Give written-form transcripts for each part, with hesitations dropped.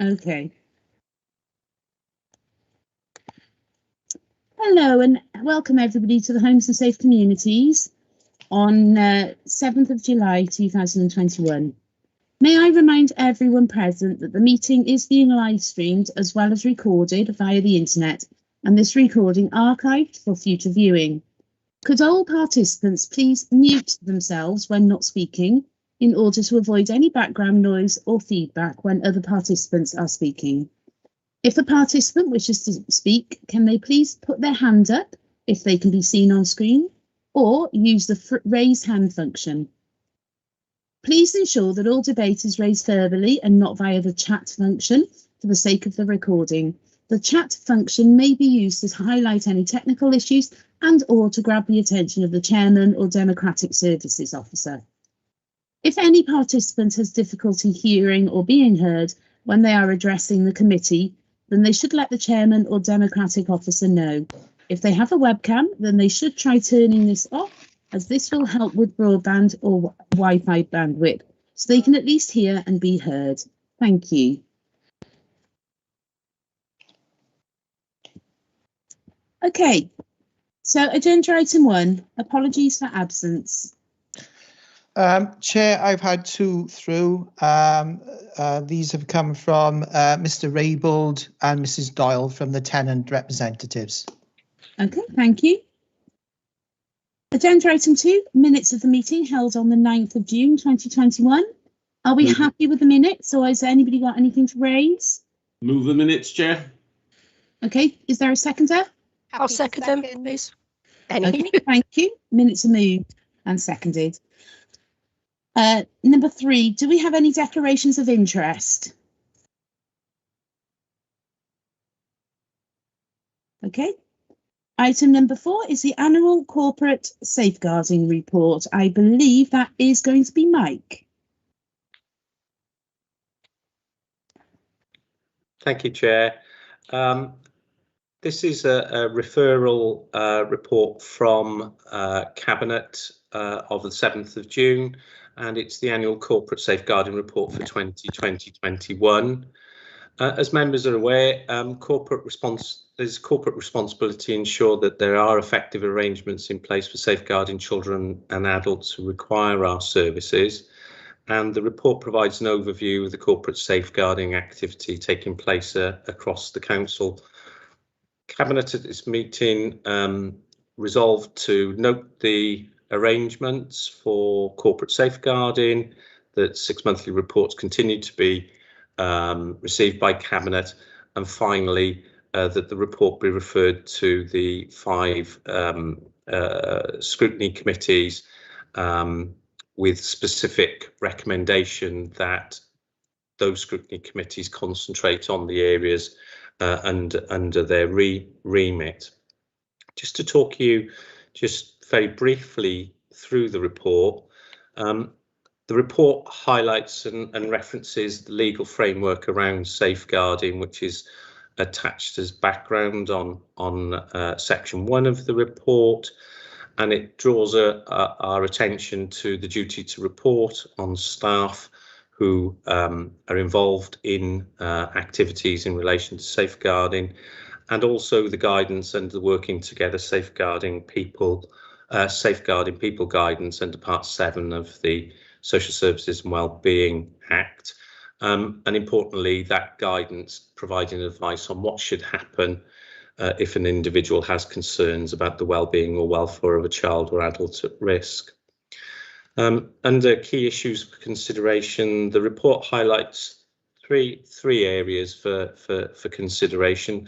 Okay. Hello and welcome everybody to the Homes and Safe Communities on 7th of July 2021. May I remind everyone present that the meeting is being live streamed as well as recorded via the internet, and this recording archived for future viewing. Could all participants please mute themselves when not speaking in order to avoid any background noise or feedback when other participants are speaking. If a participant wishes to speak, can they please put their hand up if they can be seen on screen, or use the raise hand function. Please ensure that all debate is raised verbally and not via the chat function for the sake of the recording. The chat function may be used to highlight any technical issues and or to grab the attention of the chairman or Democratic Services Officer. If any participant has difficulty hearing or being heard when they are addressing the committee, then they should let the chairman or Democratic Officer know. If they have a webcam, then they should try turning this off, as this will help with broadband or Wi-Fi bandwidth, so they can at least hear and be heard. Thank you. Okay, so agenda item 1, apologies for absence. Chair, I've had 2 through. These have come from Mr. Raybould and Mrs. Doyle from the tenant representatives. Okay, thank you. Agenda item 2, minutes of the meeting held on the 9th of June 2021. Are we happy with the minutes, or has anybody got anything to raise? Move the minutes, Chair. Okay, is there a seconder? I'll second them, please. Okay, thank you. Minutes are moved and seconded. Number 3, do we have any declarations of interest? Okay. Item number 4 is the annual corporate safeguarding report. I believe that is going to be Mike. Thank you, Chair. This is a referral report from Cabinet of the 7th of June, and it's the annual corporate safeguarding report for 2020-21. As members are aware, there's corporate responsibility to ensure that there are effective arrangements in place for safeguarding children and adults who require our services. And the report provides an overview of the corporate safeguarding activity taking place across the council. Cabinet at this meeting resolved to note the arrangements for corporate safeguarding, that 6 monthly reports continue to be received by Cabinet, and finally that the report be referred to the 5 scrutiny committees with specific recommendation that those scrutiny committees concentrate on the areas under their remit. Just to talk you just very briefly through the report. The report highlights and references the legal framework around safeguarding, which is attached as background on section 1 of the report, and it draws our attention to the duty to report on staff who are involved in activities in relation to safeguarding, and also the guidance and the working together safeguarding people guidance under Part 7 of the Social Services and Wellbeing Act, and importantly that guidance providing advice on what should happen if an individual has concerns about the well-being or welfare of a child or adult at risk. Under key issues for consideration, the report highlights three areas for consideration.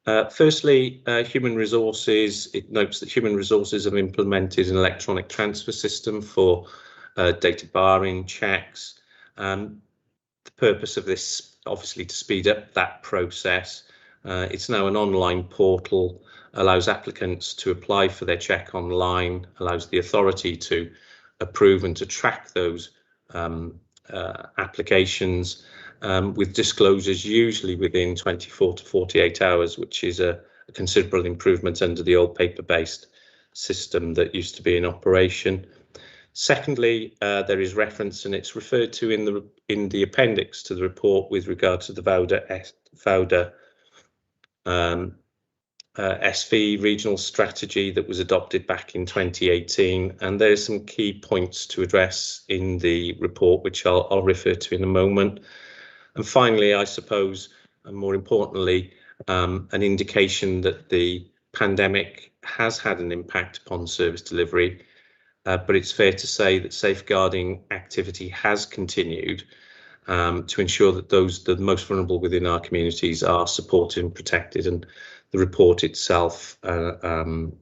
Firstly, human resources. It notes that human resources have implemented an electronic transfer system for data barring checks. The purpose of this, obviously, to speed up that process. It's now an online portal, allows applicants to apply for their check online, allows the authority to approve and to track those applications with disclosures usually within 24 to 48 hours, which is a considerable improvement under the old paper-based system that used to be in operation. Secondly, there is reference, and it's referred to in the appendix to the report with regard to the VODA SV regional strategy that was adopted back in 2018, and there's some key points to address in the report, which I'll refer to in a moment. And finally, I suppose, and more importantly, an indication that the pandemic has had an impact upon service delivery, but it's fair to say that safeguarding activity has continued to ensure that those the most vulnerable within our communities are supported and protected. And the report itself, the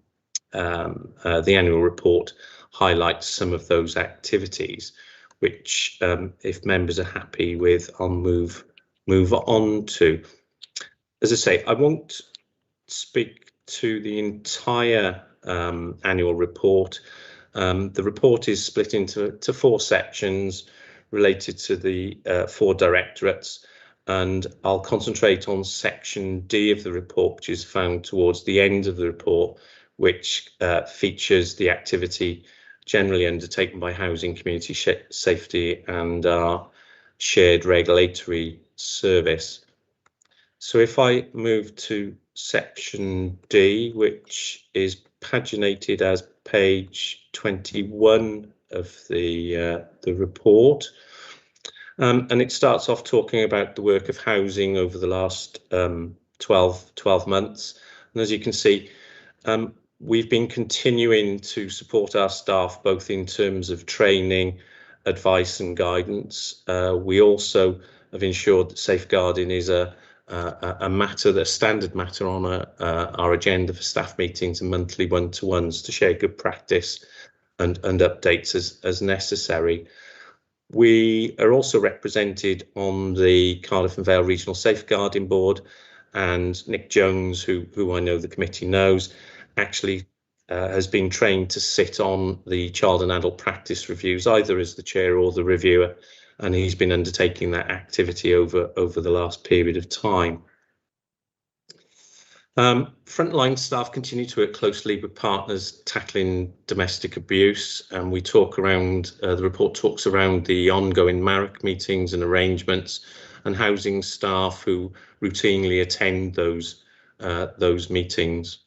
annual report, highlights some of those activities, which, if members are happy with, I'll move on to. As I say, I won't speak to the entire annual report. The report is split into 4 sections related to the 4 directorates, and I'll concentrate on section D of the report, which is found towards the end of the report, which features the activity generally undertaken by Housing, Community Safety and our shared regulatory service. So if I move to section D, which is paginated as page 21 of the report, and it starts off talking about the work of housing over the last 12 months. And as you can see, we've been continuing to support our staff both in terms of training, advice and guidance. We also have ensured that safeguarding is a standard matter on our agenda for staff meetings and monthly one-to-ones to share good practice and updates as necessary. We are also represented on the Cardiff and Vale Regional Safeguarding Board, and Nick Jones, who I know the committee knows, actually has been trained to sit on the child and adult practice reviews, either as the chair or the reviewer, and he's been undertaking that activity over the last period of time. Frontline staff continue to work closely with partners tackling domestic abuse, and we talk around, the report talks around the ongoing MARC meetings and arrangements, and housing staff who routinely attend those meetings.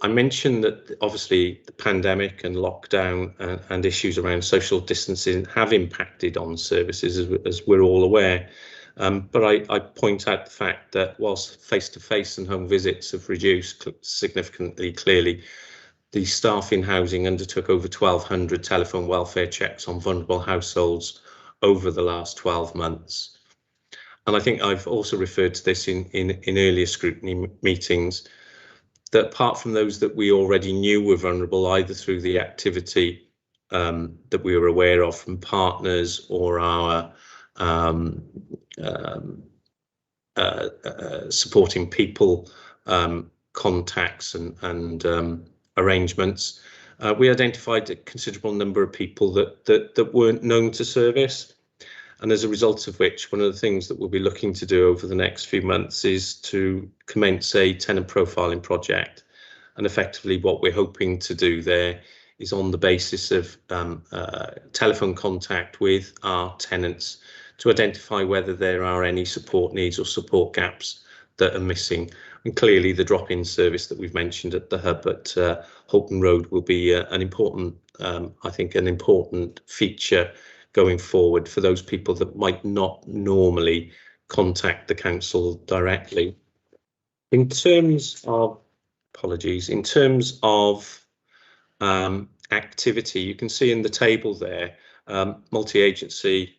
I mentioned that obviously the pandemic and lockdown and issues around social distancing have impacted on services, as we're all aware. But I point out the fact that whilst face-to-face and home visits have reduced significantly, clearly, the staff in housing undertook over 1,200 telephone welfare checks on vulnerable households over the last 12 months. And I think I've also referred to this in earlier scrutiny meetings, that apart from those that we already knew were vulnerable, either through the activity that we were aware of from partners or our supporting people contacts and arrangements, we identified a considerable number of people that weren't known to service. And as a result of which, one of the things that we'll be looking to do over the next few months is to commence a tenant profiling project. And effectively what we're hoping to do there is, on the basis of telephone contact with our tenants, to identify whether there are any support needs or support gaps that are missing. And clearly the drop-in service that we've mentioned at the hub at Holton Road will be an important, I think, an important feature going forward for those people that might not normally contact the council directly. In terms of, in terms of activity, you can see in the table there, multi-agency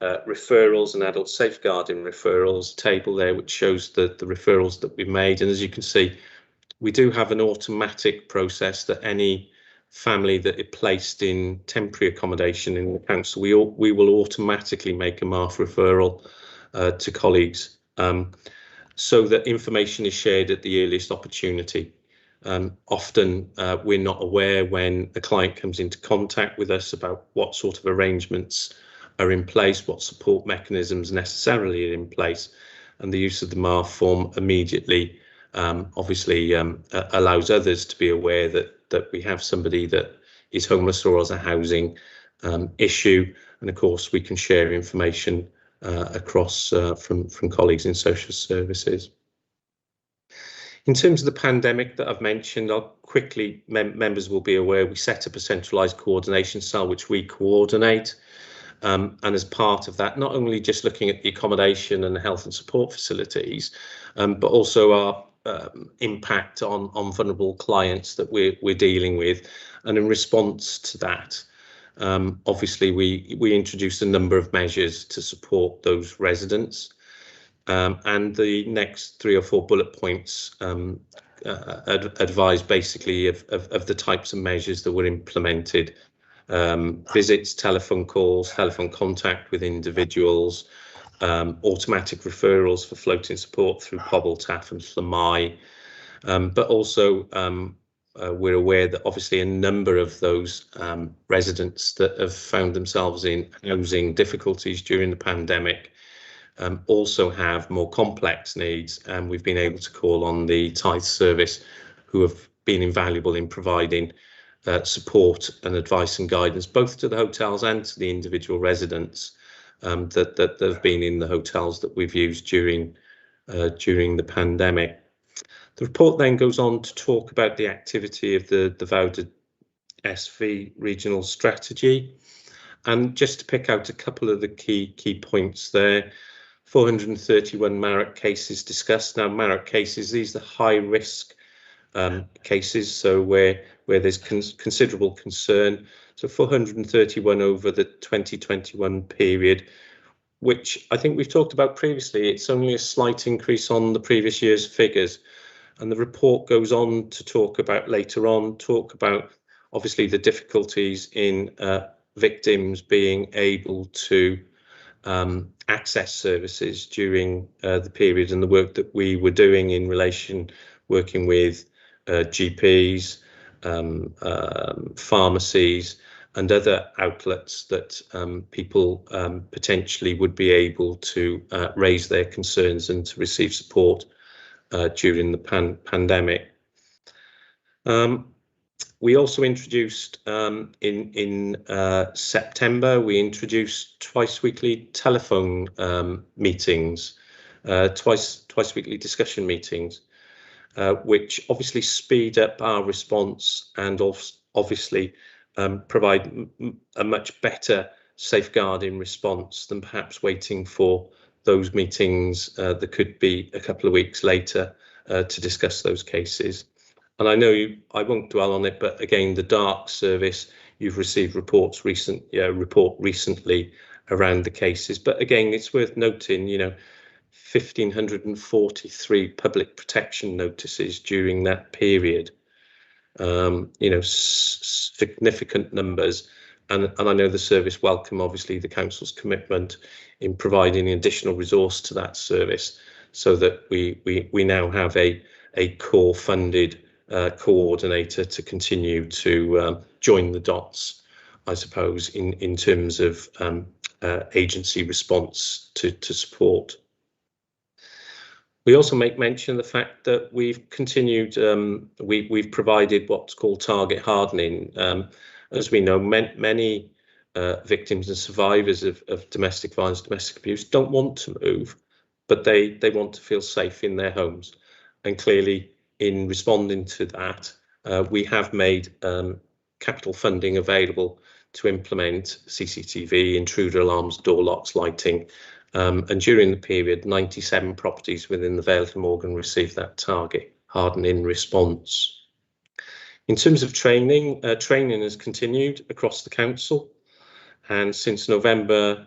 referrals and adult safeguarding referrals table there, which shows the referrals that we've made. And as you can see, we do have an automatic process that any family that is placed in temporary accommodation in the council, we will automatically make a MARF referral to colleagues, so that information is shared at the earliest opportunity. Often we're not aware when a client comes into contact with us about what sort of arrangements are in place, what support mechanisms necessarily are in place, and the use of the MARF form immediately obviously allows others to be aware that we have somebody that is homeless or has a housing issue, And of course, we can share information across from colleagues in social services. In terms of the pandemic that I've mentioned, I'll quickly, members will be aware, we set up a centralised coordination cell which we coordinate. And as part of that, not only just looking at the accommodation and the health and support facilities, but also our impact on vulnerable clients that we're dealing with. And in response to that, obviously we introduced a number of measures to support those residents. And the next 3 or 4 bullet points advise basically of the types of measures that were implemented. Visits, telephone calls, telephone contact with individuals, automatic referrals for floating support through Pobble, TAF and Llamai. But also we're aware that obviously a number of those residents that have found themselves in housing difficulties during the pandemic also have more complex needs, and we've been able to call on the Tithe service, who have been invaluable in providing support and advice and guidance both to the hotels and to the individual residents that have been in the hotels that we've used during the pandemic. The report then goes on to talk about the activity of the voucher SV regional strategy, and just to pick out a couple of the key points there. 431 MARAC cases discussed. Now, MARAC cases, these are high risk cases, so where there's considerable concern. So 431 over the 2021 period, which I think we've talked about previously. It's only a slight increase on the previous year's figures. And the report goes on to talk about obviously the difficulties in victims being able to access services during the period, and the work that we were doing in relation, working with GPs, pharmacies and other outlets that people potentially would be able to raise their concerns and to receive support during the pandemic. We also introduced in September, we introduced twice weekly telephone meetings, twice weekly discussion meetings, which obviously speed up our response and obviously provide a much better safeguarding response than perhaps waiting for those meetings that could be a couple of weeks later to discuss those cases. And I know I won't dwell on it, but again, the DARK service, you've received report recently around the cases. But again, it's worth noting, 1,543 public protection notices during that period. Significant numbers. And I know the service welcome, obviously, the council's commitment in providing additional resource to that service, so that we now have a core funded coordinator to continue to join the dots, I suppose, in terms of agency response to support. We also make mention of the fact that we've continued, we've provided what's called target hardening. As we know, many victims and survivors of domestic violence, domestic abuse don't want to move, but they want to feel safe in their homes. And clearly, in responding to that, we have made capital funding available to implement CCTV, intruder alarms, door locks, lighting. And during the period, 97 properties within the Vale of Glamorgan received that target hardening response. In terms of training, training has continued across the council. And since November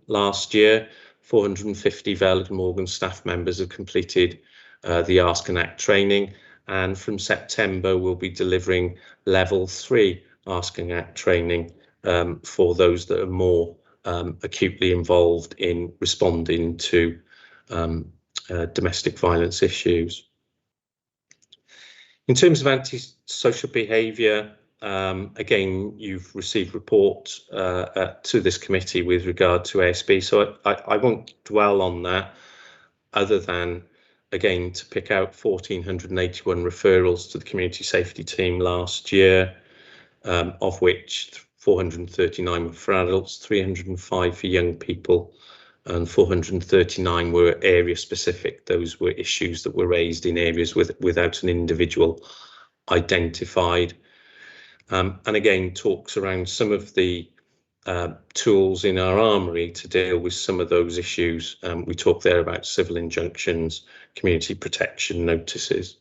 last year, 450 Vale of Glamorgan staff members have completed the Ask and Act training, and from September we'll be delivering level 3 Ask and Act training for those that are more acutely involved in responding to domestic violence issues. In terms of antisocial behaviour, again, you've received reports to this committee with regard to ASB, so I won't dwell on that, other than, again, to pick out 1,481 referrals to the community safety team last year, of which 439 were for adults, 305 for young people, and 439 were area specific. Those were issues that were raised in areas without an individual identified. And again, talks around some of the tools in our armoury to deal with some of those issues. We talk there about civil injunctions, community protection notices.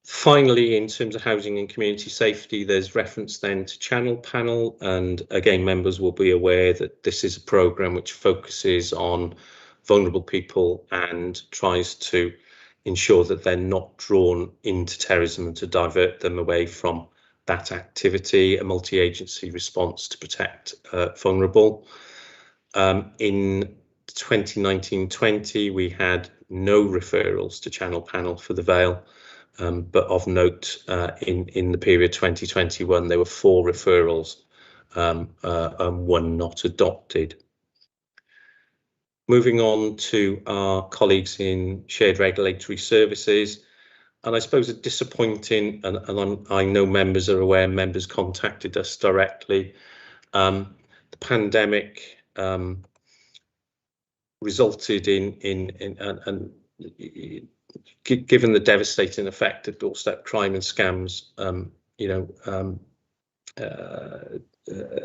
Finally, in terms of housing and community safety, there's reference then to Channel Panel, and again, members will be aware that this is a programme which focuses on vulnerable people and tries to ensure that they're not drawn into terrorism and to divert them away from that activity, a multi-agency response to protect vulnerable. In 2019-20, we had no referrals to Channel Panel for the Vale. But of note, in the period 2021, there were 4 referrals and 1 not adopted. Moving on to our colleagues in shared regulatory services, and I suppose a disappointing, and I know members are aware, members contacted us directly. The pandemic resulted in given the devastating effect of doorstep crime and scams,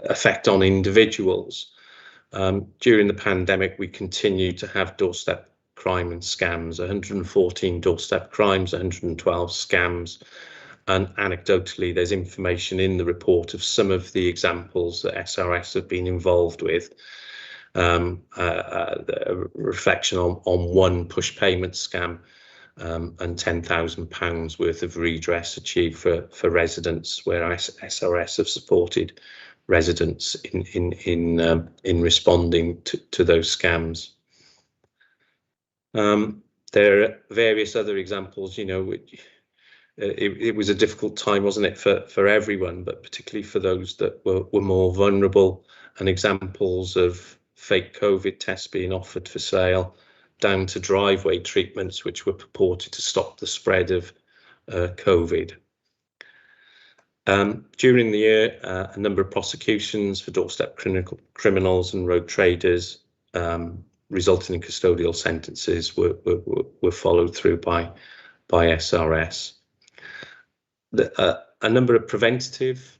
effect on individuals. During the pandemic, we continued to have doorstep crime and scams, 114 doorstep crimes, 112 scams. And anecdotally, there's information in the report of some of the examples that SRS have been involved with. A reflection on 1 push payment scam and £10,000 worth of redress achieved for residents, where SRS have supported residents in responding to those scams. There are various other examples. It was a difficult time, wasn't it, for everyone, but particularly for those that were more vulnerable, and examples of fake COVID tests being offered for sale, down to driveway treatments which were purported to stop the spread of COVID. During the year, a number of prosecutions for doorstep criminals and road traders, resulting in custodial sentences, were followed through by SRS. A number of preventative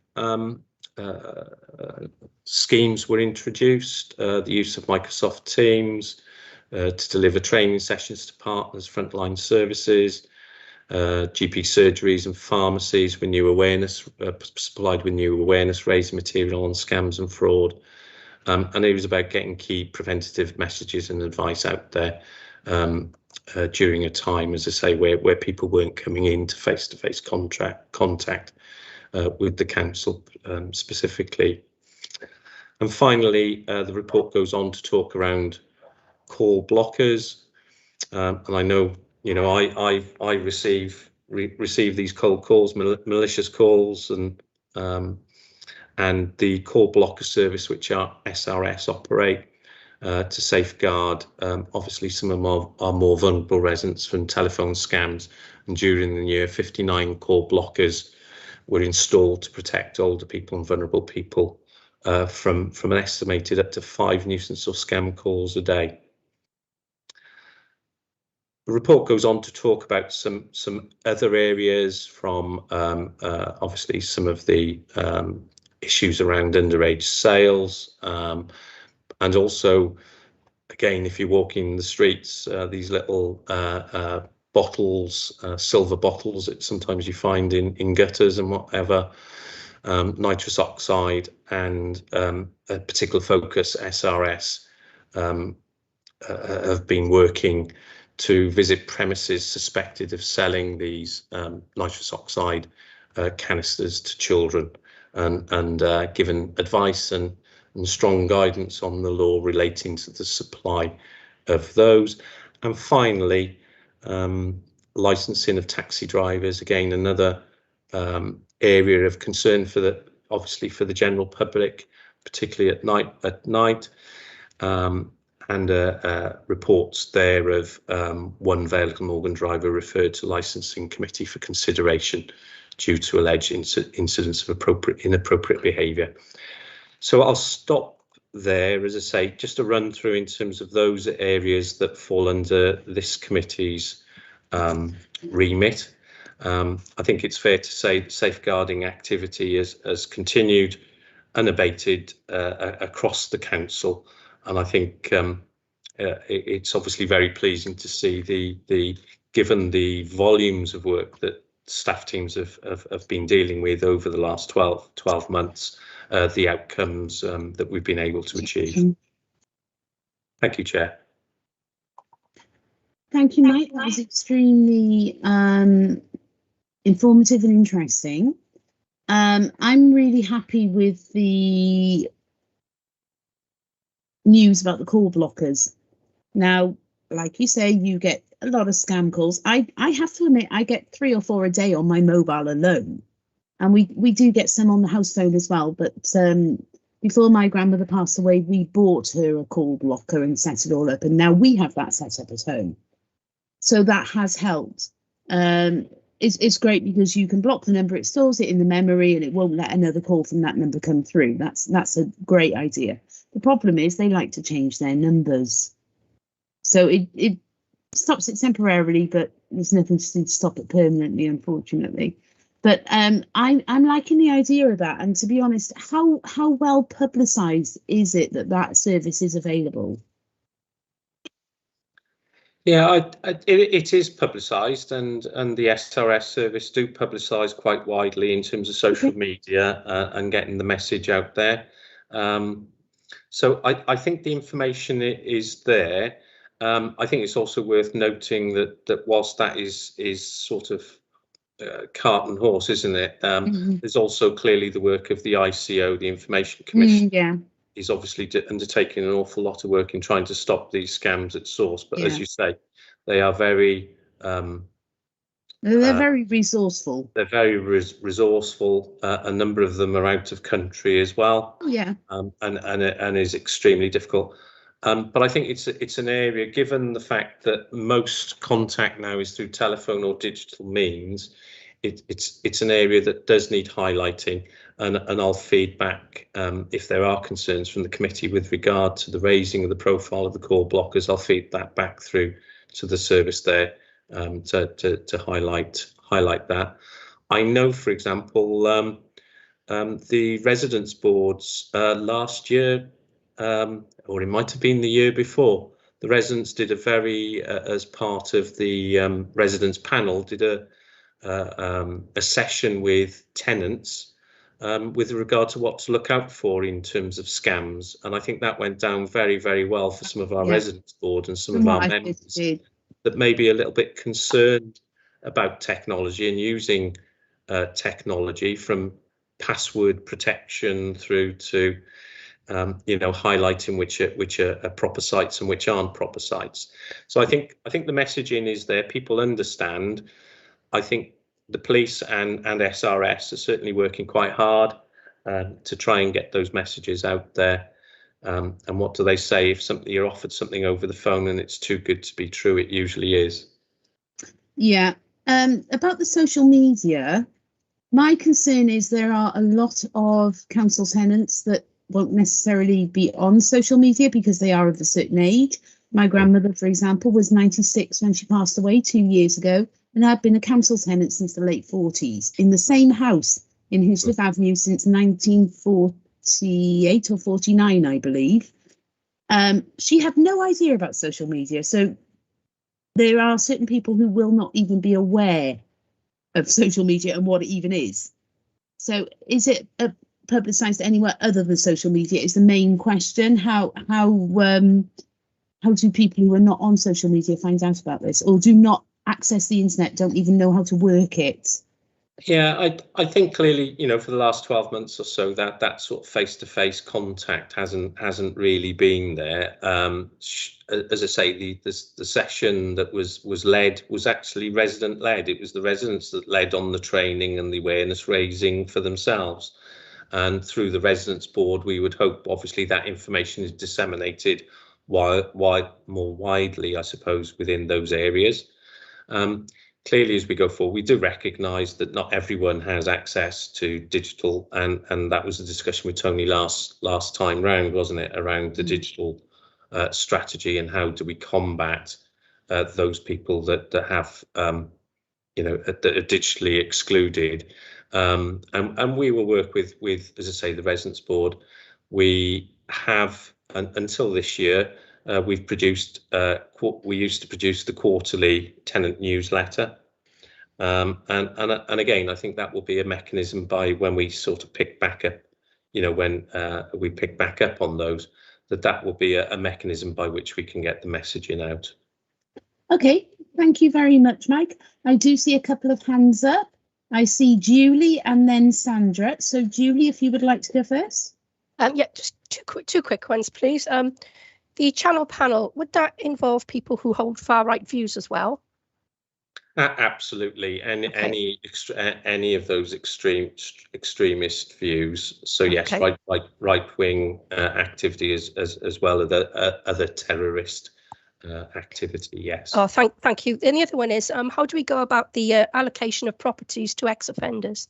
schemes were introduced, the use of Microsoft Teams to deliver training sessions to partners, frontline services, GP surgeries and pharmacies with new awareness, supplied with new awareness raising material on scams and fraud. And it was about getting key preventative messages and advice out there during a time, as I say, where people weren't coming into face-to-face contact with the council specifically. And finally, the report goes on to talk around call blockers, and I know, I receive these cold calls, malicious calls, and the call blocker service which our SRS operate to safeguard obviously some of our more vulnerable residents from telephone scams. And during the year, 59 call blockers were installed to protect older people and vulnerable people from an estimated up to 5 nuisance or scam calls a day. The report goes on to talk about some other areas, from obviously some of the issues around underage sales, and also, again, if you're walking the streets, these little bottles, silver bottles that sometimes you find in gutters and whatever, nitrous oxide, and a particular focus, SRS have been working to visit premises suspected of selling these nitrous oxide canisters to children, and given advice and strong guidance on the law relating to the supply of those. And finally, licensing of taxi drivers, again, another area of concern obviously for the general public, particularly at night. And reports there of 1 Vale Glamorgan driver referred to licensing committee for consideration due to alleged incidents of inappropriate behaviour. So I'll stop there, as I say, just a run through in terms of those areas that fall under this committee's remit. I think it's fair to say that safeguarding activity has continued unabated across the council, and I think it's obviously very pleasing to see the given the volumes of work that staff teams have been dealing with over the last 12 months, the outcomes that we've been able to achieve. Thank you, Chair. Thank you, Mike. That was extremely informative and interesting. I'm really happy with the news about the call blockers. Now, like you say, you get a lot of scam calls. I have to admit, I get 3 or 4 a day on my mobile alone. And we do get some on the house phone as well. But before my grandmother passed away, we bought her a call blocker and set it all up. And now we have that set up at home. So that has helped. It's great because you can block the number, it stores it in the memory, and it won't let another call from that number come through. That's a great idea. The problem is they like to change their numbers. So it stops it temporarily, but there's nothing to do to stop it permanently, unfortunately. But I'm liking the idea of that. And to be honest, how well publicised is it that service is available? Yeah, it is publicised, and the SRS service do publicise quite widely in terms of social media and getting the message out there. So I think the information is there. I think it's also worth noting that whilst that is sort of cart and horse, isn't it? There's also clearly the work of the ICO, the Information Commission. Yeah. Is obviously undertaking an awful lot of work in trying to stop these scams at source. But as you say, they are very they're very resourceful. They're very resourceful. A number of them are out of country as well. Yeah. And is extremely difficult. But I think it's an area, given the fact that most contact now is through telephone or digital means, it's an area that does need highlighting. And I'll feed back if there are concerns from the committee with regard to the raising of the profile of the call blockers. I'll feed that back through to the service there to highlight that. I know, for example, the residence boards last year, or it might have been the year before, the residents did a very, as part of the residents panel, did a session with tenants. With regard to what to look out for in terms of scams. And I think that went down very, very well for some of our residents board and some of our members that may be a little bit concerned about technology and using technology, from password protection through to highlighting which are proper sites and which aren't proper sites. So I think the messaging is there. People understand. I think the police and SRS are certainly working quite hard to try and get those messages out there. And what do they say? If you're offered something over the phone and it's too good to be true, it usually is. Yeah. About the social media, my concern is there are a lot of council tenants that won't necessarily be on social media because they are of a certain age. My grandmother, for example, was 96 when she passed away 2 years ago, and I've been a council tenant since the late 40s in the same house in Hislop Avenue since 1948 or 49, I believe. She had no idea about social media. So there are certain people who will not even be aware of social media and what it even is. So is it publicised anywhere other than social media is the main question. How do people who are not on social media find out about this, or do not access the internet, don't even know how to work it? Yeah, I think clearly, for the last 12 months or so, that sort of face-to-face contact hasn't really been there. As I say, the session that was led was actually resident-led. It was the residents that led on the training and the awareness raising for themselves. And through the residents board, we would hope, obviously, that information is disseminated more widely, I suppose, within those areas. clearly, as we go forward, we do recognise that not everyone has access to digital, and that was a discussion with Tony last time round, wasn't it, around the digital strategy and how do we combat those people that have that are digitally excluded, and we will work with, as I say, the Residents Board. We have until this year. We've produced. We used to produce the quarterly tenant newsletter, and again, I think that will be a mechanism by when we sort of pick back up. When we pick back up on those, that will be a mechanism by which we can get the messaging out. Okay, thank you very much, Mike. I do see a couple of hands up. I see Julie and then Sandra. So, Julie, if you would like to go first. Yeah, just two quick ones, please. The channel panel, would that involve people who hold far right views as well? Absolutely, and Okay. any of those extremist views. So yes, Okay. right wing activity as well as other terrorist activity. Yes. Oh, thank you. And the other one is, how do we go about the allocation of properties to ex-offenders?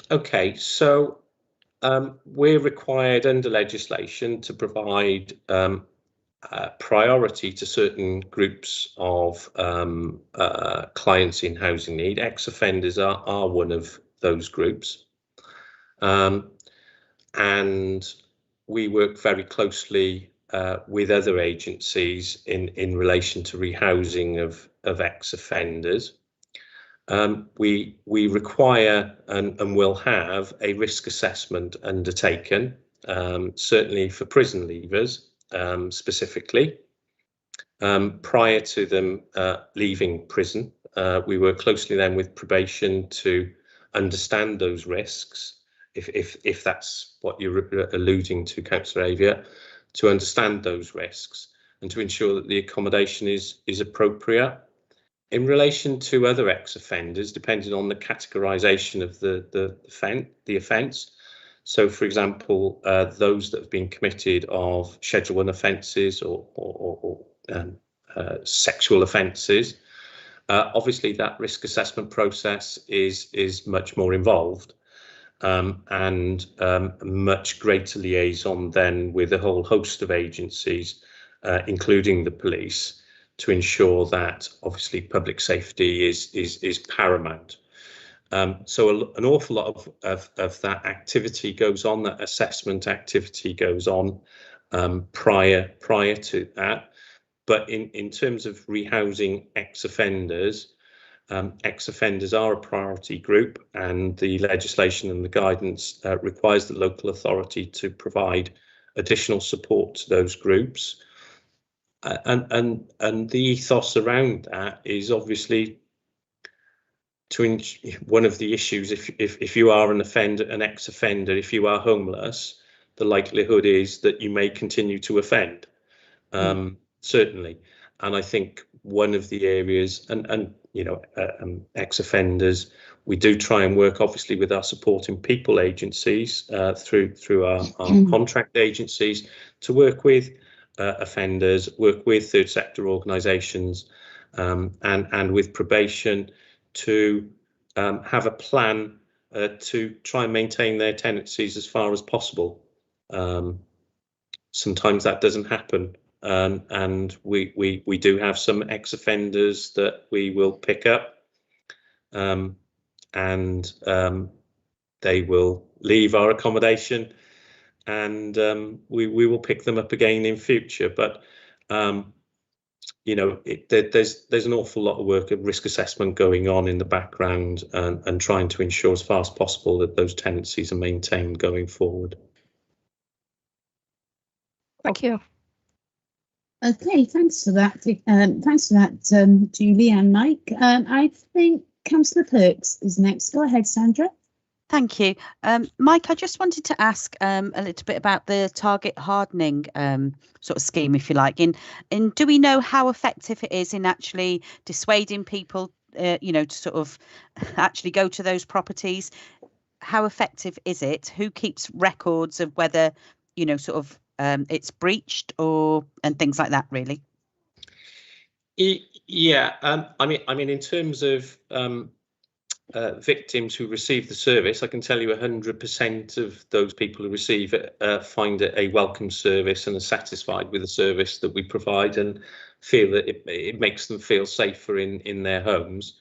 Okay, so we're required under legislation to provide priority to certain groups of clients in housing need. Ex-offenders are one of those groups, and we work very closely with other agencies in relation to rehousing of ex-offenders. We require and will have a risk assessment undertaken, certainly for prison leavers. Specifically, prior to them leaving prison, we work closely then with probation to understand those risks, if that's what you're alluding to, Councillor Avia, to understand those risks and to ensure that the accommodation is appropriate. In relation to other ex-offenders, depending on the categorisation of the offence. So, for example, those that have been committed of Schedule 1 offences or sexual offences, obviously that risk assessment process is much more involved, and much greater liaison then with a whole host of agencies, including the police, to ensure that obviously public safety is paramount. So an awful lot of that activity goes on, that assessment activity goes on prior to that. But in terms of rehousing ex-offenders, ex-offenders are a priority group, and the legislation and the guidance requires the local authority to provide additional support to those groups. And the ethos around that is obviously one of the issues. If you are an ex-offender, if you are homeless, the likelihood is that you may continue to offend. Certainly, and I think one of the areas, and ex-offenders, we do try and work obviously with our supporting people agencies through our contract agencies to work with offenders, work with third sector organisations, and with probation to have a plan to try and maintain their tenancies as far as possible. Sometimes that doesn't happen, and we do have some ex-offenders that we will pick up, and they will leave our accommodation, and we will pick them up again in future. But there's an awful lot of work of risk assessment going on in the background, and trying to ensure as far as possible that those tenancies are maintained going forward. Thank you. Okay, thanks for that. Julie and Mike. I think Councillor Perks is next. Go ahead, Sandra. Thank you. Mike, I just wanted to ask a little bit about the target hardening sort of scheme, if you like. In do we know how effective it is in actually dissuading people, to sort of actually go to those properties? How effective is it? Who keeps records of whether, it's breached and things like that, really? Yeah, I mean, in terms of victims who receive the service, I can tell you 100% of those people who receive it find it a welcome service and are satisfied with the service that we provide and feel that it makes them feel safer in their homes.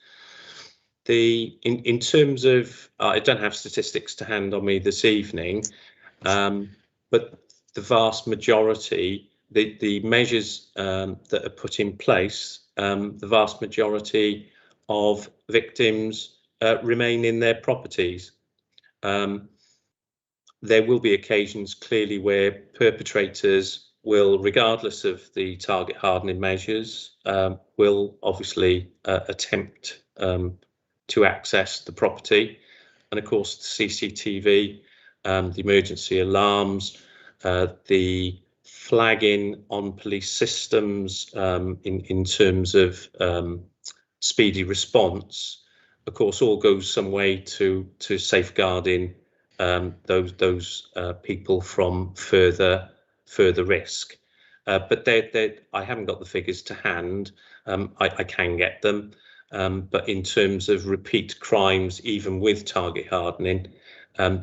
In terms of, I don't have statistics to hand on me this evening, but the vast majority, the measures that are put in place, the vast majority of victims remain in their properties. There will be occasions clearly where perpetrators will, regardless of the target hardening measures, will obviously attempt to access the property. And of course, the CCTV, the emergency alarms, the flagging on police systems in terms of speedy response, of course, all goes some way to safeguarding those people from further risk. But I haven't got the figures to hand. I can get them. But in terms of repeat crimes, even with target hardening,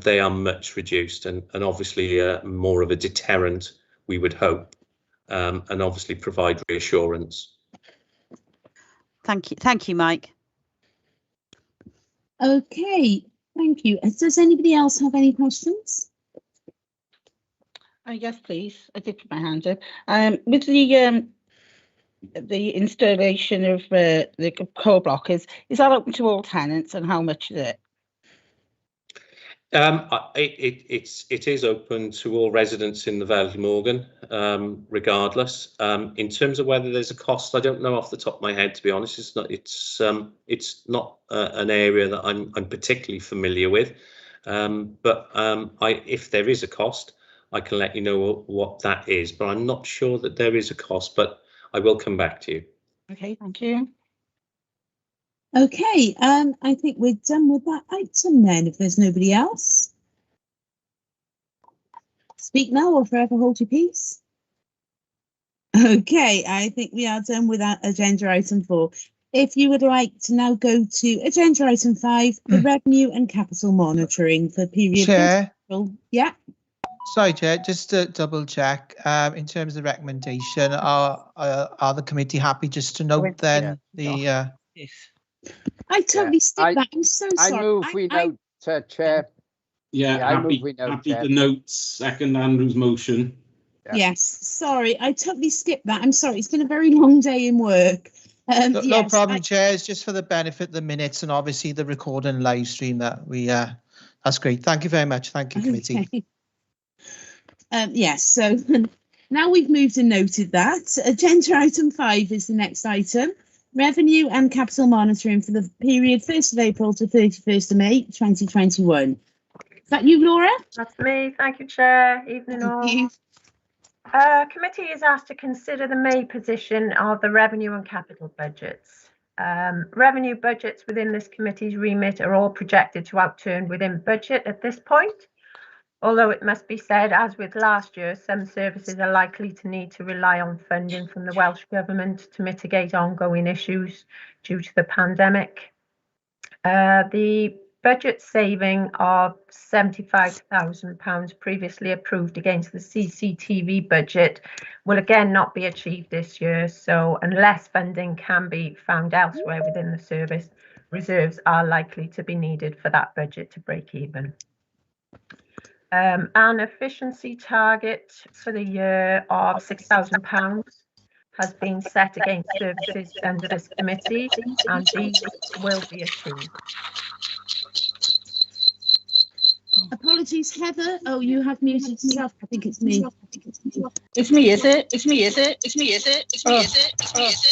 they are much reduced and obviously more of a deterrent, we would hope, and obviously provide reassurance. Thank you, Mike. Okay, thank you. Does anybody else have any questions? Yes, please. I did put my hand up. With the installation of the core blockers, is that open to all tenants, and how much is it? It is open to all residents in the Vale of Morgan, regardless. In terms of whether there's a cost, I don't know off the top of my head, to be honest. It's not an area that I'm particularly familiar with. But if there is a cost, I can let you know what that is. But I'm not sure that there is a cost, but I will come back to you. Okay, thank you. Okay, I think we're done with that item then, if there's nobody else. Speak now or forever hold your peace. Okay, I think we are done with that agenda item 4. If you would like to now go to agenda item 5, the revenue and capital monitoring for period. Chair. Yeah. Sorry, Chair, just to double check, in terms of the recommendation, are the committee happy just to note then the... Yes. I totally skipped that. I'm so sorry. I move we note, Chair. Yeah, I move we note, happy Chair. to note, second Andrew's motion. Yeah. Yes, sorry, I totally skipped that. I'm sorry, it's been a very long day in work. No yes, problem, Chair. It's just for the benefit of the minutes and obviously the recording live stream that we... that's great. Thank you very much. Thank you, committee. Okay. Yes, so now we've moved and noted that. Agenda item 5 is the next item. Revenue and capital monitoring for the period 1st of April to 31st of May 2021. Is that you, Laura? That's me. Thank you, Chair. Evening all. Thank you. Committee is asked to consider the May position of the revenue and capital budgets. Revenue budgets within this committee's remit are all projected to outturn within budget at this point. Although it must be said, as with last year, some services are likely to need to rely on funding from the Welsh Government to mitigate ongoing issues due to the pandemic. The budget saving of £75,000 previously approved against the CCTV budget will again not be achieved this year. So unless funding can be found elsewhere within the service, reserves are likely to be needed for that budget to break even. An efficiency target for the year of £6,000 has been set against services under this committee, and these will be achieved. Apologies, Heather. Oh, you have muted yourself. I think it's me. It's me, is it? It's me, is it? It's me, is it? It's me, is it? It's me, is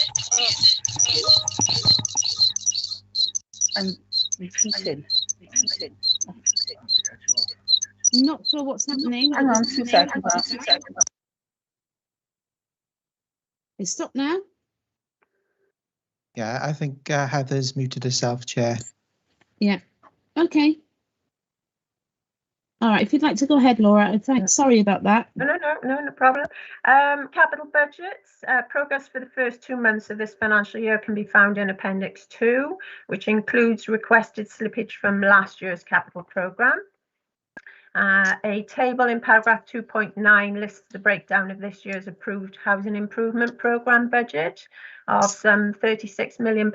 it? I'm repeating. Not sure what's happening. Hang on, 2 seconds. It's stopped now. Yeah, I think Heather's muted herself, Chair. Yeah. Okay. All right, if you'd like to go ahead, Laura. Sorry about that. No problem. Capital budgets. Progress for the first 2 months of this financial year can be found in Appendix 2, which includes requested slippage from last year's capital programme. A table in paragraph 2.9 lists the breakdown of this year's approved housing improvement programme budget of some £36 million.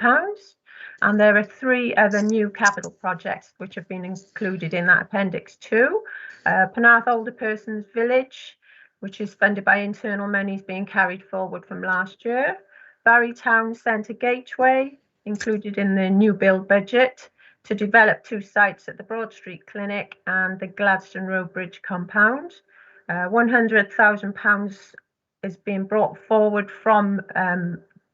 And there are 3 other new capital projects which have been included in that Appendix 2. Penarth Older Persons Village, which is funded by internal monies being carried forward from last year. Barry Town Centre Gateway, included in the new build budget, to develop 2 sites at the Broad Street Clinic and the Gladstone Road Bridge compound. £100,000 is being brought forward from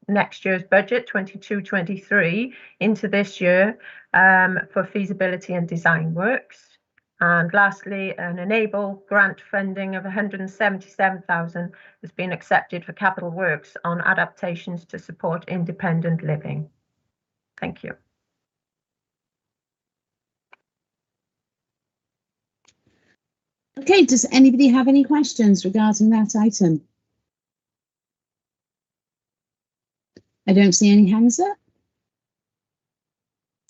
next year's budget, 22-23, into this year for feasibility and design works. And lastly, an Enable grant funding of £177,000 has been accepted for capital works on adaptations to support independent living. Thank you. Okay, does anybody have any questions regarding that item? I don't see any hands up.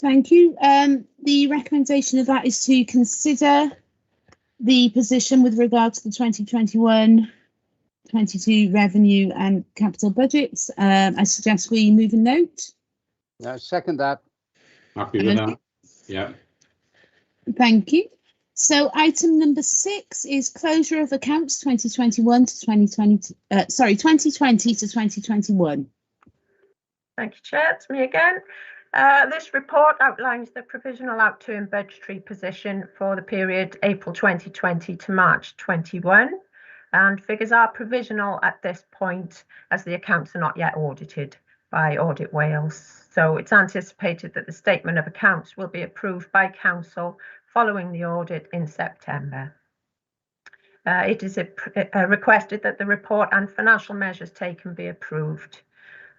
Thank you. The recommendation of that is to consider the position with regard to the 2021-22 revenue and capital budgets. I suggest we move a note. No, second that. Happy with that. Yeah. Thank you. So item number 6 is closure of accounts 2021 to 2020. 2020 to 2021. Thank you, Chair. It's me again. This report outlines the provisional outturn budgetary position for the period April 2020 to March 21, and figures are provisional at this point as the accounts are not yet audited by Audit Wales. So it's anticipated that the statement of accounts will be approved by Council following the audit in September. It is requested that the report and financial measures taken be approved.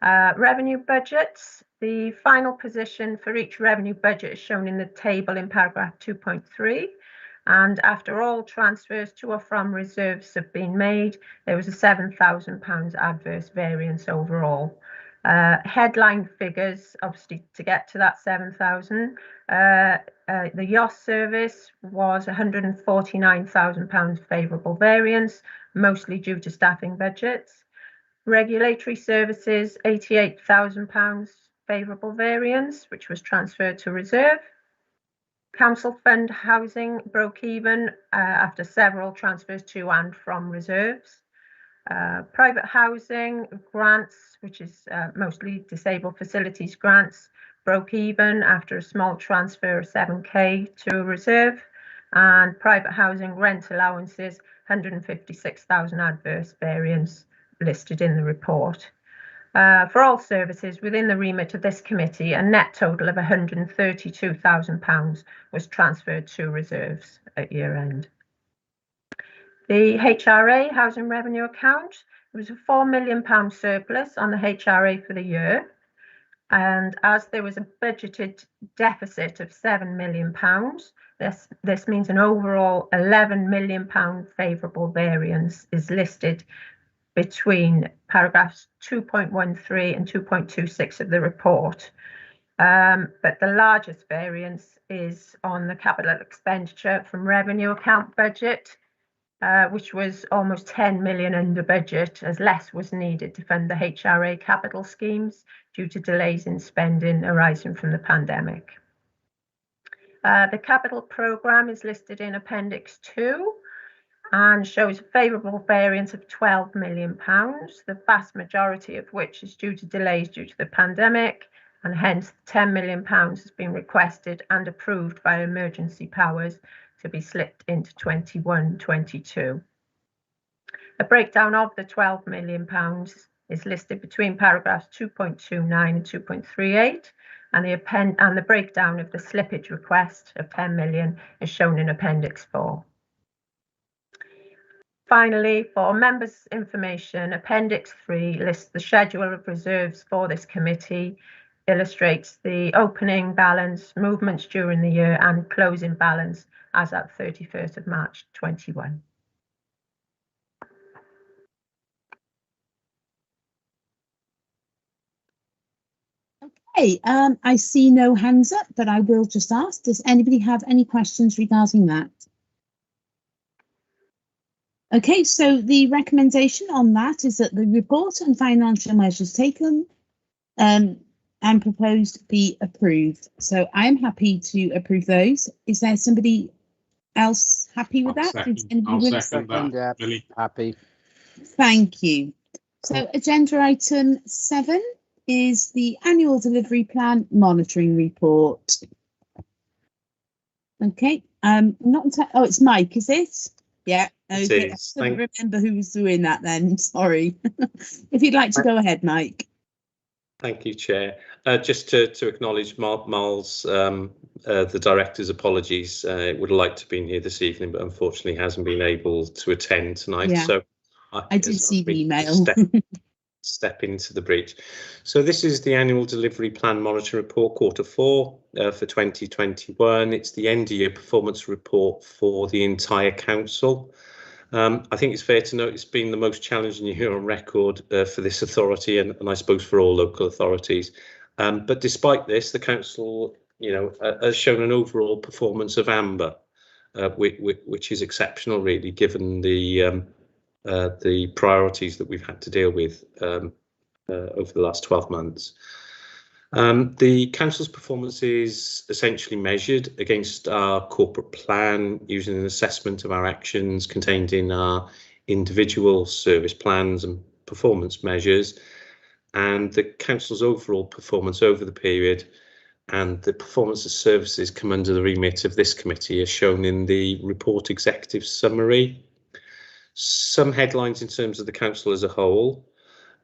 Revenue budgets. The final position for each revenue budget is shown in the table in paragraph 2.3. And after all transfers to or from reserves have been made, there was a £7,000 adverse variance overall. Headline figures, obviously, to get to that 7,000. The YOS service was £149,000 favourable variance, mostly due to staffing budgets. Regulatory services, £88,000 favourable variance, which was transferred to reserve. Council fund housing broke even after several transfers to and from reserves. Private housing grants, which is mostly disabled facilities grants, broke even after a small transfer of 7k to a reserve. And private housing rent allowances, 156,000 adverse variance listed in the report. For all services within the remit of this committee, a net total of £132,000 was transferred to reserves at year end. The HRA, Housing Revenue Account, there was a £4 million surplus on the HRA for the year. And as there was a budgeted deficit of £7 million, this means an overall £11 million favourable variance is listed between paragraphs 2.13 and 2.26 of the report. But the largest variance is on the capital expenditure from revenue account budget, which was almost 10 million under budget, as less was needed to fund the HRA capital schemes due to delays in spending arising from the pandemic. The capital programme is listed in Appendix 2 and shows a favourable variance of £12 million, the vast majority of which is due to delays due to the pandemic, and hence £10 million has been requested and approved by emergency powers to be slipped into 21-22. A breakdown of the £12 million is listed between paragraphs 2.29 and 2.38, and the breakdown of the slippage request of 10 million is shown in Appendix 4. Finally, for members' information, Appendix 3 lists the schedule of reserves for this committee, illustrates the opening balance, movements during the year, and closing balance as at 31st of March 21. Okay, I see no hands up, but I will just ask, does anybody have any questions regarding that? Okay, so the recommendation on that is that the report and financial measures taken and proposed be approved. So I'm happy to approve those. Is there somebody else happy with that? I'll second that. Yeah, Billy. happy. Thank you. So agenda item 7 is the annual delivery plan monitoring report. Okay, not oh, it's Mike, is it? Yeah. Okay. I couldn't remember who was doing that then. Sorry. If you'd like to go ahead, Mike. Thank you, Chair. Just to acknowledge Miles, the director's apologies. Would have liked to have been here this evening, but unfortunately hasn't been able to attend tonight. Yeah. So I did see the email. Step into the breach. So this is the annual delivery plan monitoring report, Q4 for 2021. It's the end of year performance report for the entire council. I think it's fair to note it's been the most challenging year on record for this authority and I suppose for all local authorities. But despite this, the council, has shown an overall performance of amber, which is exceptional, really, given the priorities that we've had to deal with over the last 12 months. The council's performance is essentially measured against our corporate plan using an assessment of our actions contained in our individual service plans and performance measures, and the council's overall performance over the period and the performance of services come under the remit of this committee as shown in the report executive summary. Some headlines in terms of the council as a whole.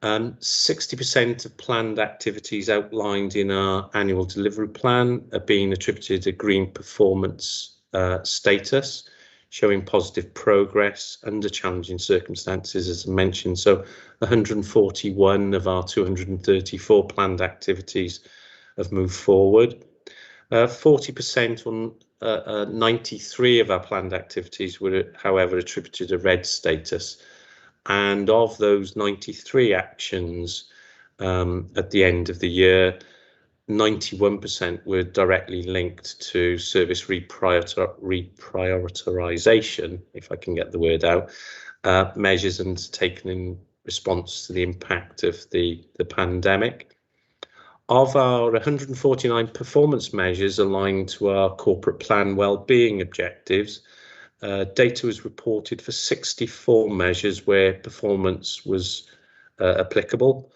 60% of planned activities outlined in our annual delivery plan are being attributed a green performance status, showing positive progress under challenging circumstances, as I mentioned. So 141 of our 234 planned activities have moved forward. 40% on 93 of our planned activities were, however, attributed a red status. And of those 93 actions at the end of the year, 91% were directly linked to service reprioritization, if I can get the word out, measures undertaken in response to the impact of the pandemic. Of our 149 performance measures aligned to our corporate plan wellbeing objectives, data was reported for 64 measures where performance was applicable.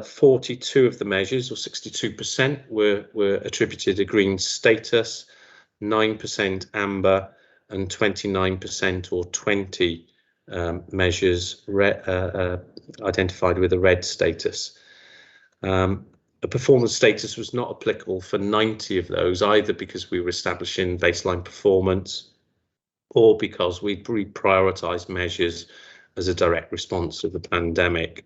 42 of the measures, or 62%, were attributed a green status, 9% amber, and 29% or 20 measures identified with a red status. A performance status was not applicable for 90 of those, either because we were establishing baseline performance or because we'd reprioritised measures as a direct response to the pandemic.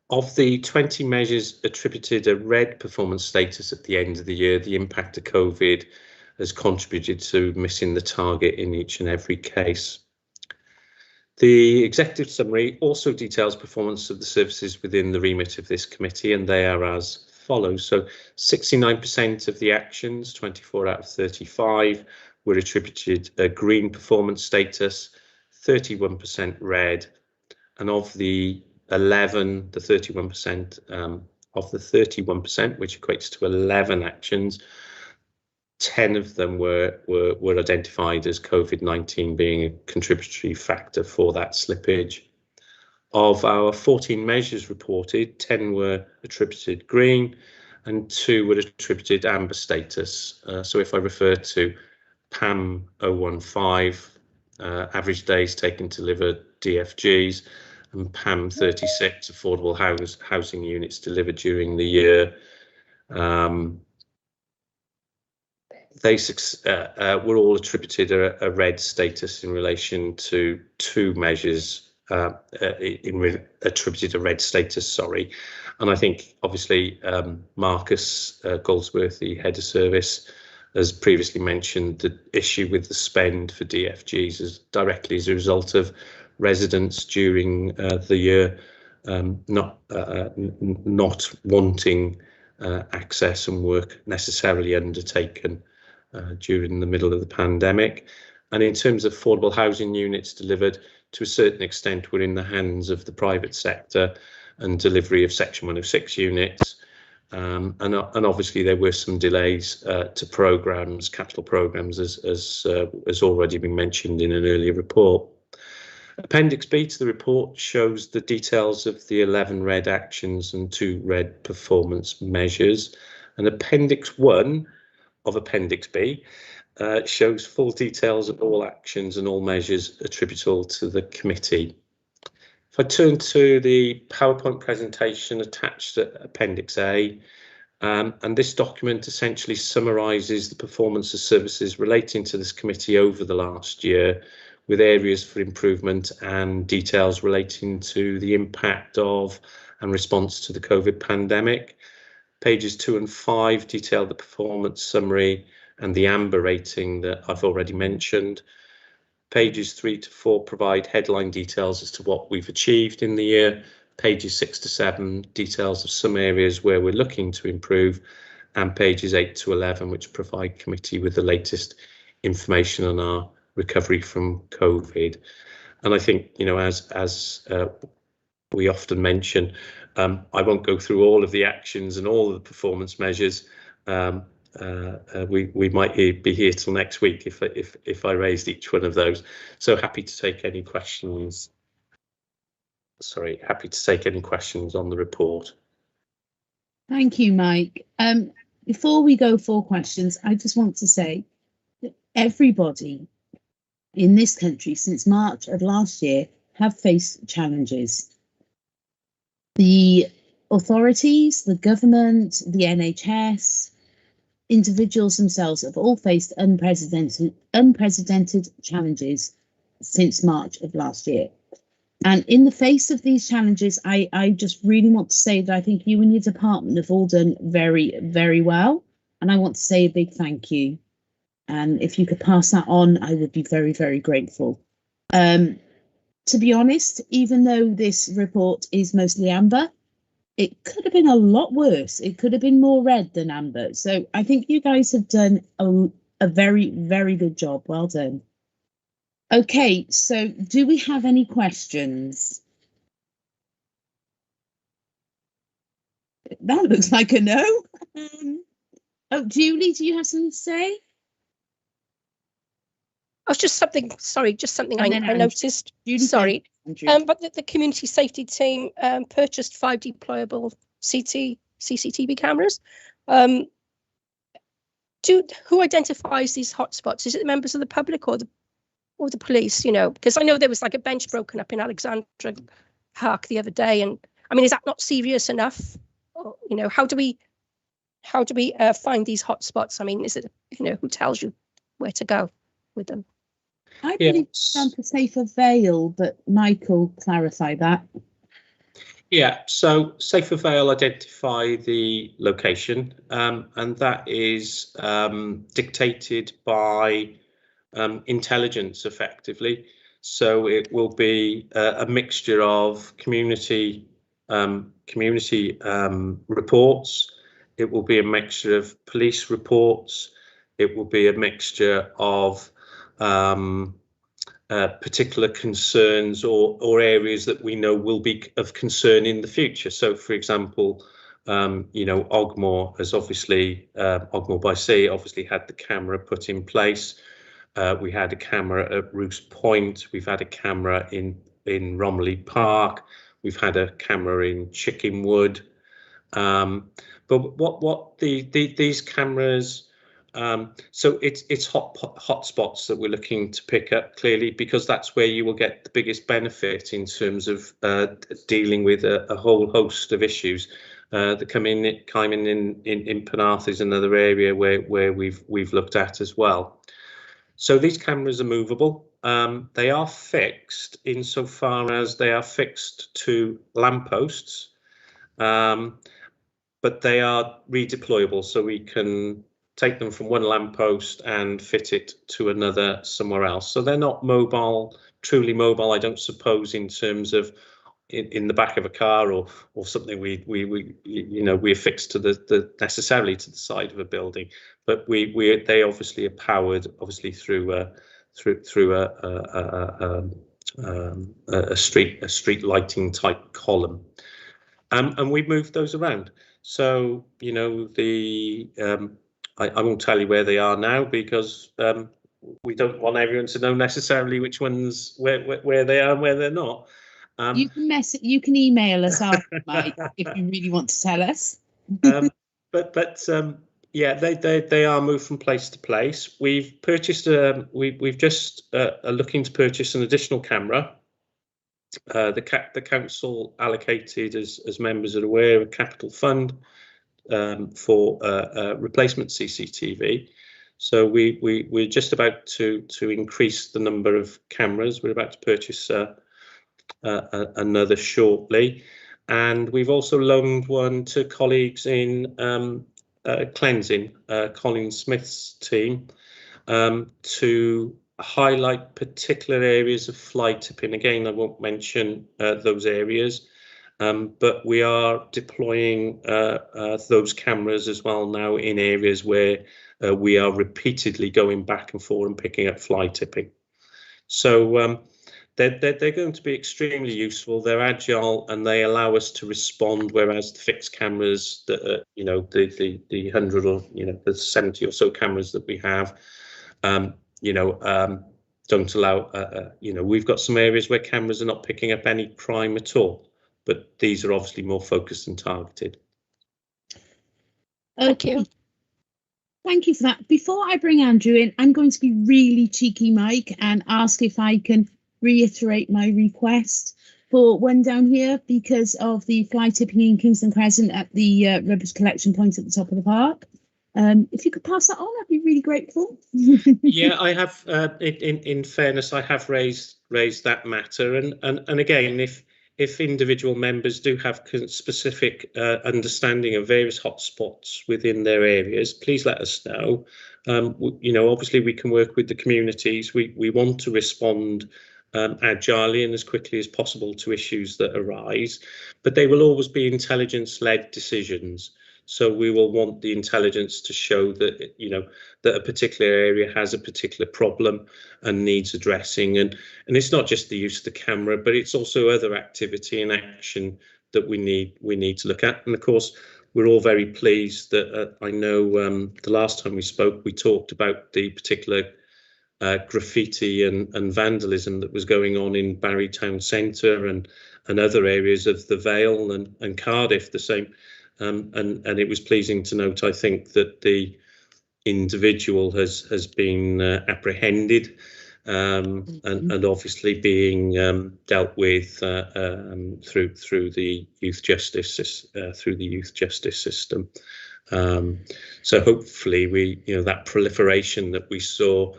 Of the 20 measures attributed a red performance status at the end of the year, the impact of COVID has contributed to missing the target in each and every case. The executive summary also details performance of the services within the remit of this committee, and they are as follows. So 69% of the actions, 24 out of 35, were attributed a green performance status, 31% red, and of the 11, the 31%, of the 31%, which equates to 11 actions, 10 of them were identified as COVID-19 being a contributory factor for that slippage. Of our 14 measures reported, 10 were attributed green and 2 were attributed amber status. So if I refer to PAM 015, average days taken to deliver DFGs, and PAM 36, affordable housing units delivered during the year, they were all attributed a red status in relation to 2 measures attributed a red status, sorry. And I think obviously Marcus Goldsworthy, head of service, as previously mentioned, the issue with the spend for DFGs is directly as a result of residents during the year not wanting access and work necessarily undertaken during the middle of the pandemic. And in terms of affordable housing units delivered, to a certain extent, we're in the hands of the private sector and delivery of Section 106 units. And obviously there were some delays to programmes, capital programmes, as already been mentioned in an earlier report. Appendix B to the report shows the details of the 11 red actions and 2 red performance measures. And Appendix 1 of Appendix B shows full details of all actions and all measures attributable to the committee. If I turn to the PowerPoint presentation attached to Appendix A, and this document essentially summarises the performance of services relating to this committee over the last year, with areas for improvement and details relating to the impact of and response to the COVID pandemic. Pages 2 and 5 detail the performance summary and the amber rating that I've already mentioned. Pages 3 to 4 provide headline details as to what we've achieved in the year. Pages 6 to 7 details of some areas where we're looking to improve, and pages 8 to 11 which provide committee with the latest information on our recovery from COVID. And I think, you know, as we often mention, I won't go through all of the actions and all of the performance measures. We might be here till next week if I raised each one of those. So happy to take any questions. Sorry, happy to take any questions on the report. Thank you, Mike. Before we go for questions, I just want to say that everybody in this country since March of last year have faced challenges. The authorities, the government, the NHS, individuals themselves have all faced unprecedented challenges since March of last year. And in the face of these challenges, I just really want to say that I think you and your department have all done very, very well. And I want to say a big thank you. And if you could pass that on, I would be very, very grateful. To be honest, even though this report is mostly amber, it could have been a lot worse. It could have been more red than amber. So I think you guys have done a very, very good job. Well done. Okay, so do we have any questions? That looks like a no. Oh, Julie, do you have something to say? Oh, just something, sorry, just something I noticed. Julie, sorry. But the community safety team purchased 5 deployable CCTV cameras. Who identifies these hotspots? Is it the members of the public or the police? You know, because I know there was like a bench broken up in Alexandra Park the other day, and I mean, is that not serious enough? Or, you know, how do we find these hotspots? I mean, is it, you know, who tells you where to go with them? I believe it's down to Safer Vale, but Michael, clarify that. Yeah, so Safer Vale identify the location, and that is dictated by intelligence, effectively. So it will be a mixture of community reports. It will be a mixture of police reports. It will be a mixture of particular concerns or areas that we know will be of concern in the future. So, for example, you know, Ogmore has obviously, Ogmore by Sea obviously had the camera put in place. We had a camera at Roost Point. We've had a camera in Romilly Park. We've had a camera in Chickenwood. But what these cameras, so it's hotspots that we're looking to pick up, clearly, because that's where you will get the biggest benefit in terms of dealing with a whole host of issues that come in Penarth is another area where we've looked at as well. So these cameras are movable. They are fixed insofar as they are fixed to lampposts, but they are redeployable, so we can take them from one lamppost and fit it to another somewhere else. So they're not mobile, truly mobile, I don't suppose, in terms of in the back of a car or something we affix to the necessarily to the side of a building, but they obviously are powered through a street lighting type column, and we've moved those around. So I won't tell you where they are now, because we don't want everyone to know necessarily which ones where they are and where they're not. You can email us after, Mike, if you really want to tell us. Yeah, they are moved from place to place. We've purchased we've just are looking to purchase an additional camera. The council allocated, as members are aware, a capital fund for replacement CCTV. So we're just about to increase the number of cameras. We're about to purchase another shortly, and we've also loaned one to colleagues in cleansing, Colin Smith's team, to highlight particular areas of fly tipping. Again, I won't mention those areas, but we are deploying those cameras as well now in areas where we are repeatedly going back and forth and picking up fly tipping. So they're going to be extremely useful. They're agile and they allow us to respond, whereas the fixed cameras that the 100 or the 70 or so cameras that we have, don't allow. We've got some areas where cameras are not picking up any crime at all, but these are obviously more focused and targeted. Okay. Thank you for that. Before I bring Andrew in, I'm going to be really cheeky, Mike, and ask if I can reiterate my request for one down here because of the fly tipping in Kingston Crescent at the rubbish collection point at the top of the park. If you could pass that on, I'd be really grateful. Yeah, I have. In fairness, I have raised that matter, and again, if individual members do have specific understanding of various hotspots within their areas, please let us know. Obviously we can work with the communities. We want to respond agilely and as quickly as possible to issues that arise, but they will always be intelligence-led decisions. So we will want the intelligence to show that that a particular area has a particular problem and needs addressing, and it's not just the use of the camera, but it's also other activity and action that we need to look at. And of course, we're all very pleased that I know the last time we spoke, we talked about the particular graffiti and vandalism that was going on in Barry Town Centre and other areas of the Vale and Cardiff the same. And it was pleasing to note, I think, that the individual has been apprehended and obviously being dealt with through the youth justice system. So hopefully that proliferation that we saw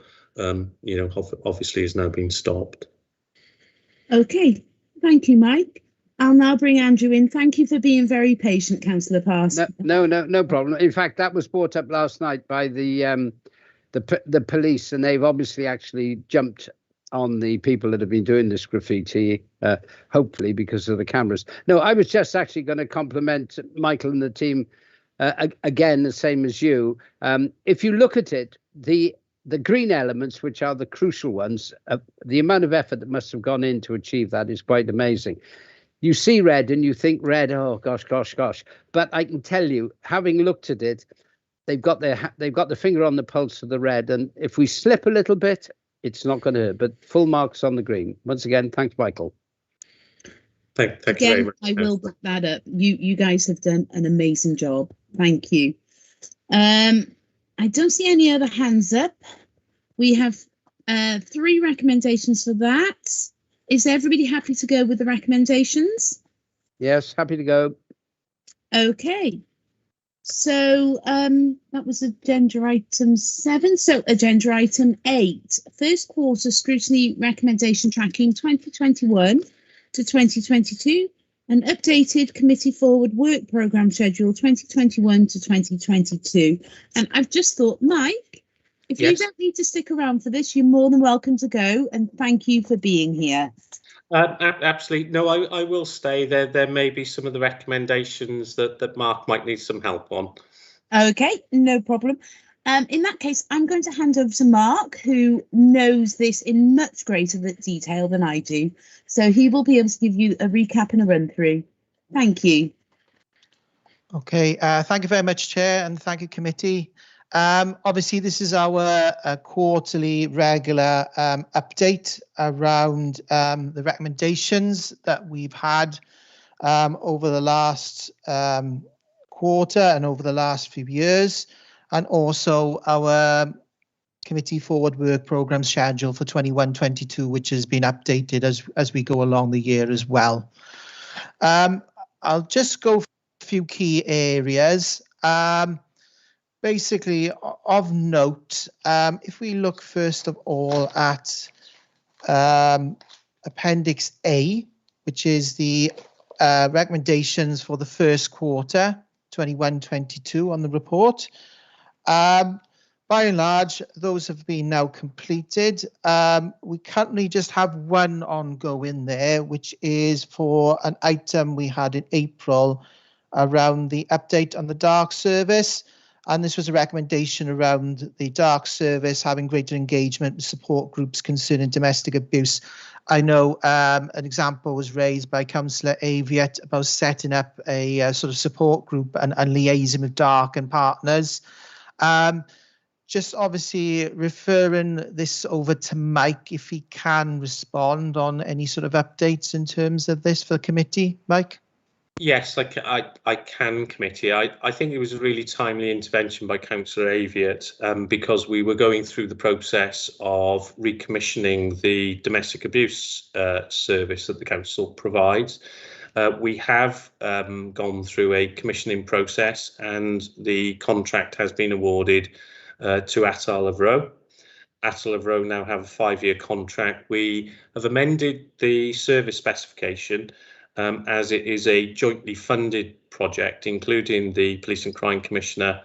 obviously has now been stopped. Okay, thank you, Mike. I'll now bring Andrew in. Thank you for being very patient, Councillor Pass. No problem. In fact, that was brought up last night by the police, and they've obviously actually jumped on the people that have been doing this graffiti, hopefully because of the cameras. No, I was just actually going to compliment Michael and the team again, the same as you. If you look at it, the green elements, which are the crucial ones, the amount of effort that must have gone in to achieve that is quite amazing. You see red and you think red, oh gosh. But I can tell you, having looked at it, they've got the finger on the pulse of the red, and if we slip a little bit, it's not going to hurt. But full marks on the green. Once again, thanks, Michael. Thank you very much. I will back that up. You guys have done an amazing job. Thank you. I don't see any other hands up. We have 3 recommendations for that. Is everybody happy to go with the recommendations? Yes, happy to go. Okay. So that was agenda item 7. So agenda item 8, first quarter scrutiny recommendation tracking 2021 to 2022, An updated committee forward work programme schedule 2021 to 2022. And I've just thought, Mike, if you Yes. don't need to stick around for this, you're more than welcome to go. And thank you for being here. Absolutely. No, I will stay there. There may be some of the recommendations that Mark might need some help on. Okay, no problem. In that case, I'm going to hand over to Mark, who knows this in much greater detail than I do. So he will be able to give you a recap and a run through. Thank you. Okay, thank you very much, Chair, and thank you, committee. Obviously, this is our quarterly regular update around the recommendations that we've had over the last quarter and over the last few years, and also our committee forward work programme schedule for 21-22, which has been updated as we go along the year as well. I'll just go for a few key areas. Basically, of note, if we look first of all at Appendix A, which is the recommendations for the first quarter, 21-22 on the report. By and large, those have been now completed. We currently just have one ongoing there, which is for an item we had in April around the update on the dark service. And this was a recommendation around the dark service having greater engagement with support groups concerning domestic abuse. I know an example was raised by Councillor Aviat about setting up a sort of support group and liaising with dark and partners. Just obviously referring this over to Mike, if he can respond on any sort of updates in terms of this for the committee. Mike? Yes, I can, committee. I think it was a really timely intervention by Councillor Aviat because we were going through the process of recommissioning the domestic abuse service that the council provides. We have gone through a commissioning process and the contract has been awarded to Atal of Rowe. Atal of Rowe now have a 5-year contract. We have amended the service specification as it is a jointly funded project, including the Police and Crime Commissioner,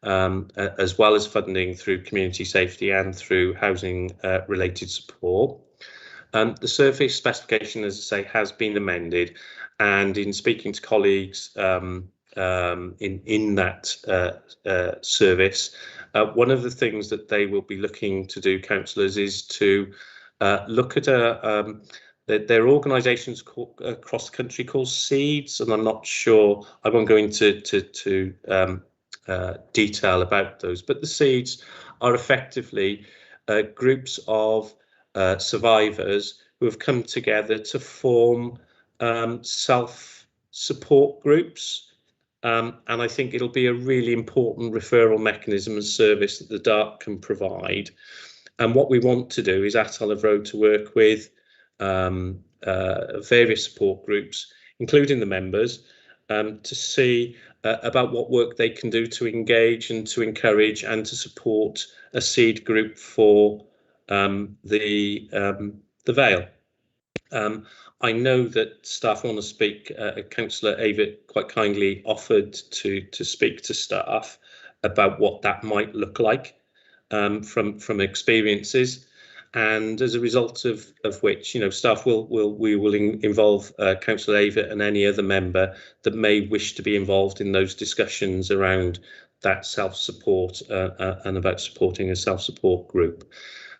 as well as funding through community safety and through housing related support. The service specification, as I say, has been amended, and in speaking to colleagues in that service, one of the things that they will be looking to do, councillors, is to look at there are organisations across the country called SEEDS, and I'm not sure, I won't go into detail about those, but the SEEDS are effectively groups of survivors who have come together to form self-support groups. And I think it'll be a really important referral mechanism and service that the DARC can provide. And what we want to do is Atal of Rowe to work with various support groups, including the members, to see about what work they can do to engage and to encourage and to support a seed group for the Vale. I know that staff want to speak. Councillor Avitt quite kindly offered to speak to staff about what that might look like from experiences, and as a result of which, you know, staff we will involve Councillor Avitt and any other member that may wish to be involved in those discussions around that self-support and about supporting a self-support group.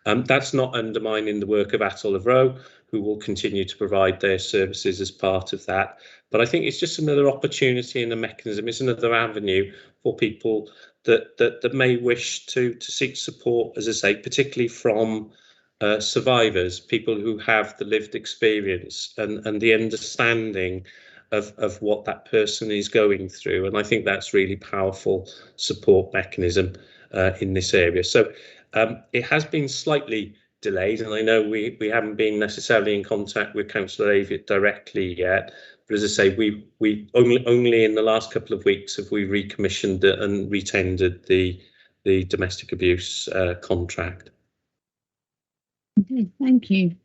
That's not undermining the work of Atal of Rowe, who will continue to provide their services as part of that. But I think it's just another opportunity and a mechanism. It's another avenue for people that may wish to seek support, as I say, particularly from survivors, people who have the lived experience and the understanding of what that person is going through. And I think that's really powerful support mechanism in this area. So it has been slightly delayed, and I know we haven't been necessarily in contact with Councillor Avitt directly yet. But as I say, we only in the last couple of weeks have we recommissioned and retendered the domestic abuse contract. Okay, thank you.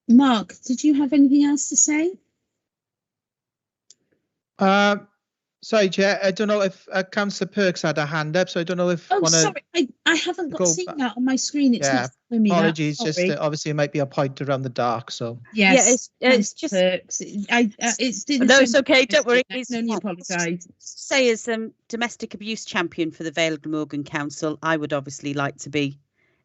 Mark, did you have anything else to say? Sorry, Chair. I don't know if Councillor Perks had a hand up, so I don't know if Oh, wanna sorry, I haven't got go seen back. that on my screen. It's Yeah, not showing me that. apologies. Just Sorry. obviously it might be a point around the dark. So Yes, Yeah, it's just Perks. It's didn't no, show it's me okay. Don't worry. I It's can only fine. apologise. Say, as domestic abuse champion for the Vale of Glamorgan Council, I would obviously like to be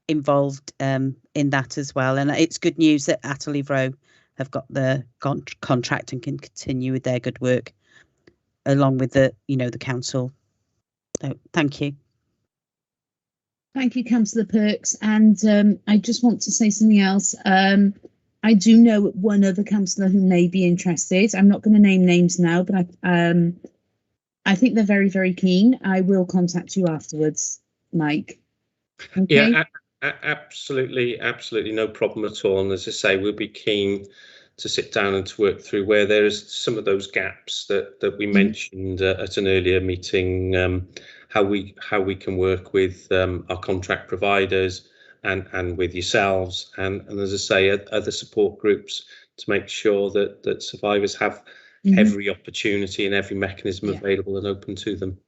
involved in that as well. And it's good news that Atterley Row have got the contract and can continue with their good work along with the council. So thank you. Thank you, Councillor Perks. And I just want to say something else. I do know one other councillor who may be interested. I'm not going to name names now, but I think they're very, very keen. I will contact you afterwards, Mike. Okay? Yeah, absolutely no problem at all. And as I say, we'll be keen to sit down and to work through where there is some of those gaps that we mentioned at an earlier meeting, how we can work with our contract providers and with yourselves and as I say, other support groups to make sure that survivors have every opportunity and every mechanism available and open to them.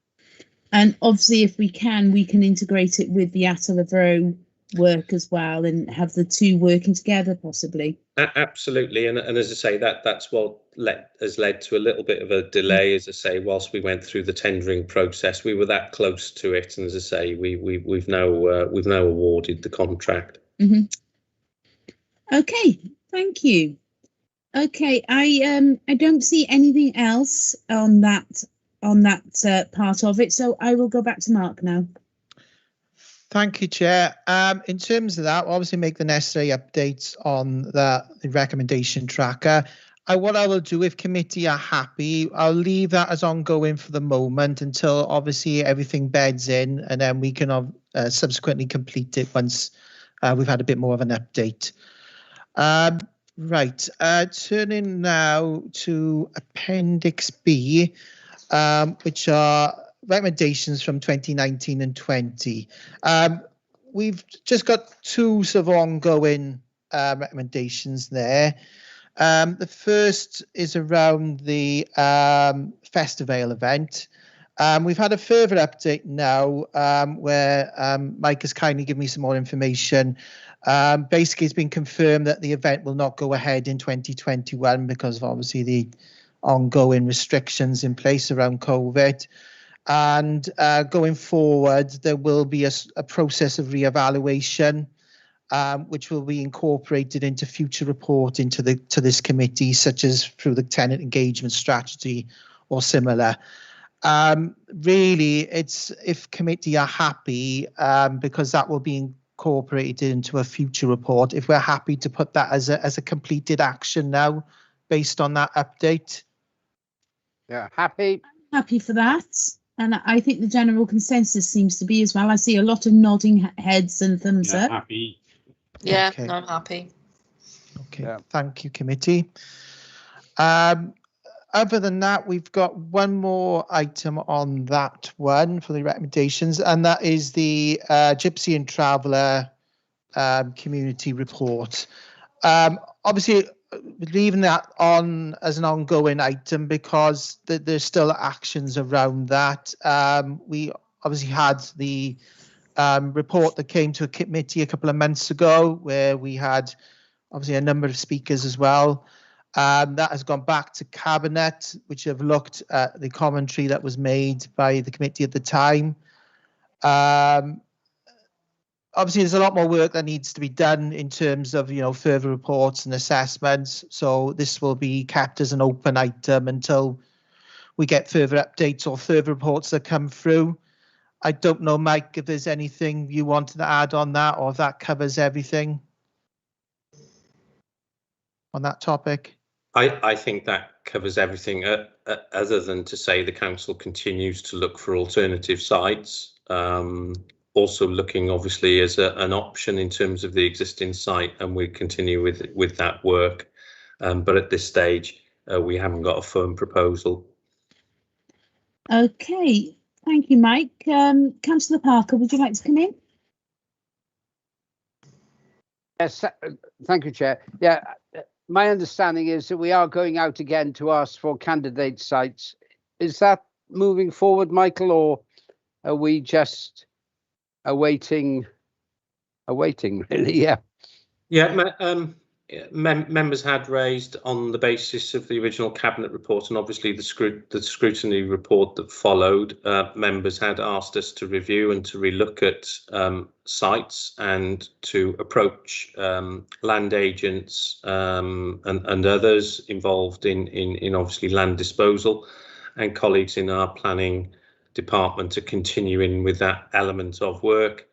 And obviously, if we can integrate it with the Atterley Row work as well and have the two working together possibly. Absolutely, and as I say, that's what has led to a little bit of a delay. As I say, whilst we went through the tendering process, we were that close to it, and as I say, we've now awarded the contract. Okay, thank you. Okay, I don't see anything else on that part of it, so I will go back to Mark now. thank you, Chair. In terms of that, we'll obviously make the necessary updates on the recommendation tracker. What I will do, if committee are happy, I'll leave that as ongoing for the moment until obviously everything beds in, and then we can subsequently complete it once we've had a bit more of an update. Right, turning now to Appendix B, which are recommendations from 2019 and 20. We've just got two sort of ongoing recommendations there. The first is around the Festival event. We've had a further update now where Mike has kindly given me some more information. Basically, it's been confirmed that the event will not go ahead in 2021 because of obviously the ongoing restrictions in place around COVID. And going forward, there will be a process of re-evaluation, which will be incorporated into future reporting to this committee, such as through the tenant engagement strategy or similar. Really, it's if committee are happy, because that will be incorporated into a future report. If we're happy to put that as a completed action now, based on that update. Yeah, happy. Happy for that. And I think the general consensus seems to be as well. I see a lot of nodding heads and thumbs up. Happy. Yeah, Okay. I'm happy. Okay, Yeah. Thank you, committee. Other than that, we've got one more item on that one for the recommendations, and that is the Gypsy and Traveller community report. Obviously, leaving that on as an ongoing item because there's still actions around that. We obviously had the report that came to a committee a couple of months ago where we had obviously a number of speakers as well. That has gone back to Cabinet, which have looked at the commentary that was made by the committee at the time. Obviously, there's a lot more work that needs to be done in terms of, further reports and assessments. So this will be kept as an open item until we get further updates or further reports that come through. I don't know, Mike, if there's anything you wanted to add on that or if that covers everything on that topic. I think that covers everything, other than to say the council continues to look for alternative sites. Also looking obviously as an option in terms of the existing site, and we continue with that work. But at this stage, we haven't got a firm proposal. Okay, thank you, Mike. Councillor Parker, would you like to come in? Yes, thank you, Chair. Yeah, my understanding is that we are going out again to ask for candidate sites. Is that moving forward, Michael, or are we just awaiting really? Yeah. Members had raised on the basis of the original cabinet report and obviously the scrutiny report that followed. Members had asked us to review and to relook at sites and to approach land agents and others involved in obviously land disposal, and colleagues in our planning department to continue in with that element of work.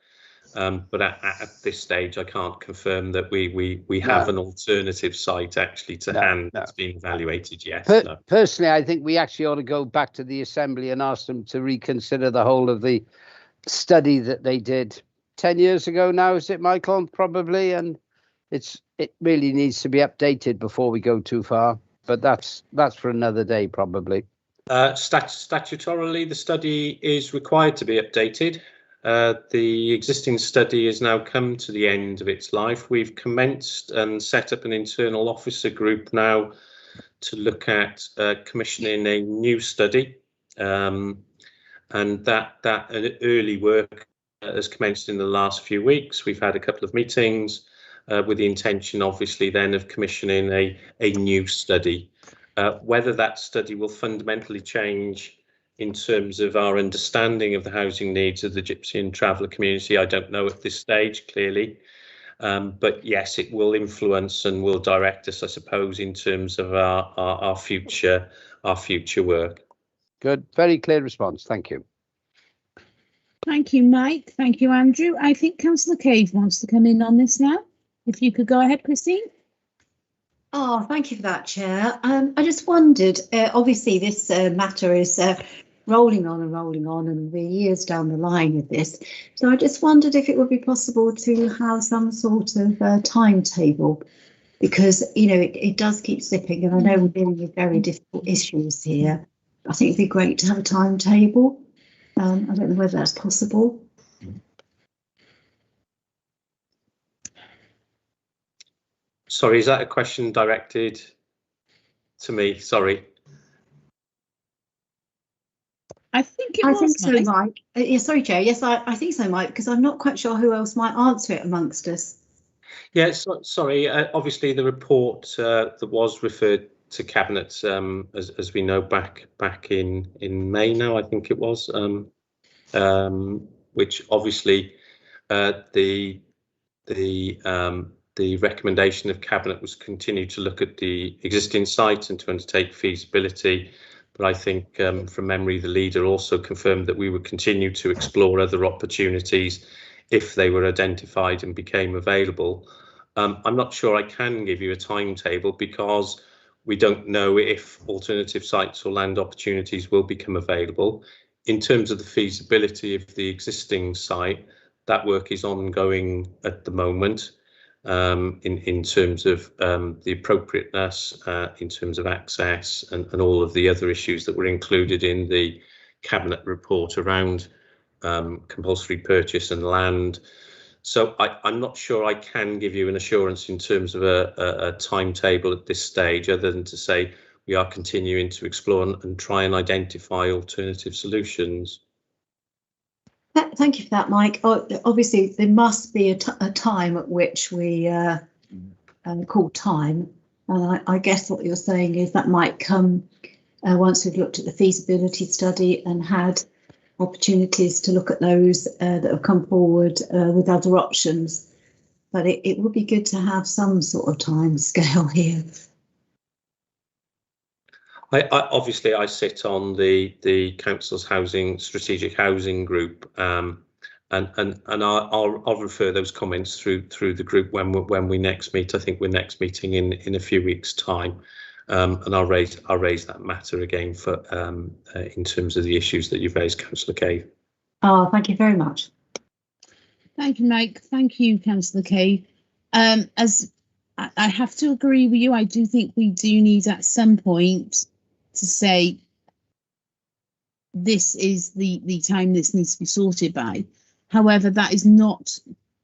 But at this stage, I can't confirm that we have an alternative site actually to hand that's being evaluated yet. Personally, I think we actually ought to go back to the Assembly and ask them to reconsider the whole of the study that they did 10 years ago now, is it, Michael? Probably, and it really needs to be updated before we go too far. But that's for another day, probably. Statutorily, the study is required to be updated. The existing study has now come to the end of its life. We've commenced and set up an internal officer group now to look at commissioning a new study, and that early work has commenced in the last few weeks. We've had a couple of meetings with the intention, obviously, then of commissioning a new study. Whether that study will fundamentally change in terms of our understanding of the housing needs of the Gypsy and Traveller community, I don't know at this stage, clearly. But yes, it will influence and will direct us, I suppose, in terms of our future work. Good, very clear response. Thank you. Thank you, Mike. Thank you, Andrew. I think Councillor Cave wants to come in on this now. If you could go ahead, Christine. Oh, thank you for that, Chair. I just wondered, obviously this matter is rolling on and we're years down the line with this. So I just wondered if it would be possible to have some sort of timetable, because, you know, it does keep slipping, and I know we're dealing with very difficult issues here. I think it'd be great to have a timetable. I don't know whether that's possible. Sorry, is that a question directed to me? Sorry. I think so, Mike. Yeah, sorry, Chair. Yes, I think so, Mike, because I'm not quite sure who else might answer it amongst us. Yeah, sorry. Obviously, the report that was referred to Cabinet, as we know, back in May now, I think it was, which obviously the recommendation of Cabinet was continue to look at the existing site and to undertake feasibility. But I think from memory, the leader also confirmed that we would continue to explore other opportunities if they were identified and became available. I'm not sure I can give you a timetable because we don't know if alternative sites or land opportunities will become available. In terms of the feasibility of the existing site, that work is ongoing at the moment. In terms of the appropriateness, in terms of access and all of the other issues that were included in the Cabinet report around compulsory purchase and land. So I'm not sure I can give you an assurance in terms of a timetable at this stage, other than to say we are continuing to explore and try and identify alternative solutions. Thank you for that, Mike. Obviously, there must be a time at which we call time. And I guess what you're saying is that might come once we've looked at the feasibility study and had opportunities to look at those that have come forward with other options. But it would be good to have some sort of time scale here. Obviously, I sit on the council's strategic housing group, and I'll refer those comments through the group when we next meet. I think we're next meeting in a few weeks' time, and I'll raise that matter again for in terms of the issues that you've raised, Councillor Cave. Oh, thank you very much. Thank you, Mike. Thank you, Councillor Cave. As I have to agree with you, I do think we do need at some point to say this is the time this needs to be sorted by. However, that is not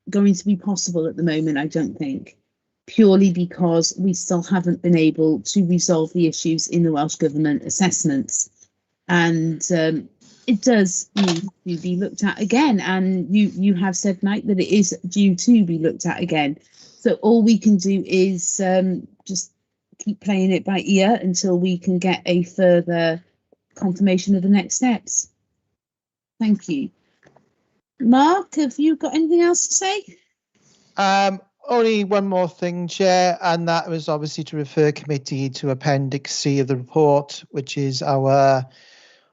going to be possible at the moment, I don't think, purely because we still haven't been able to resolve the issues in the Welsh Government assessments. And it does need to be looked at again. And you have said, Mike, that it is due to be looked at again. So all we can do is just keep playing it by ear until we can get a further confirmation of the next steps. Thank you. Mark, have you got anything else to say? Only one more thing, Chair, and that was obviously to refer committee to Appendix C of the report, which is our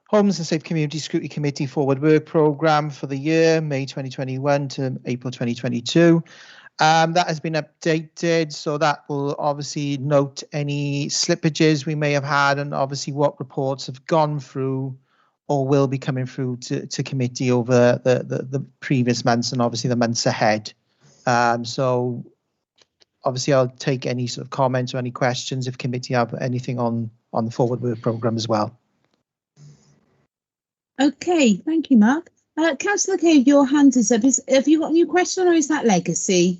Homes and Safe Community Scrutiny Committee Forward Work Programme for the year, May 2021 to April 2022. That has been updated, so that will obviously note any slippages we may have had and obviously what reports have gone through or will be coming through to committee over the previous months and obviously the months ahead. So obviously I'll take any sort of comments or any questions if committee have anything on the Forward Work Programme as well. Okay, thank you, Mark. Councillor Cave, your hand is up. Have you got a new question or is that legacy?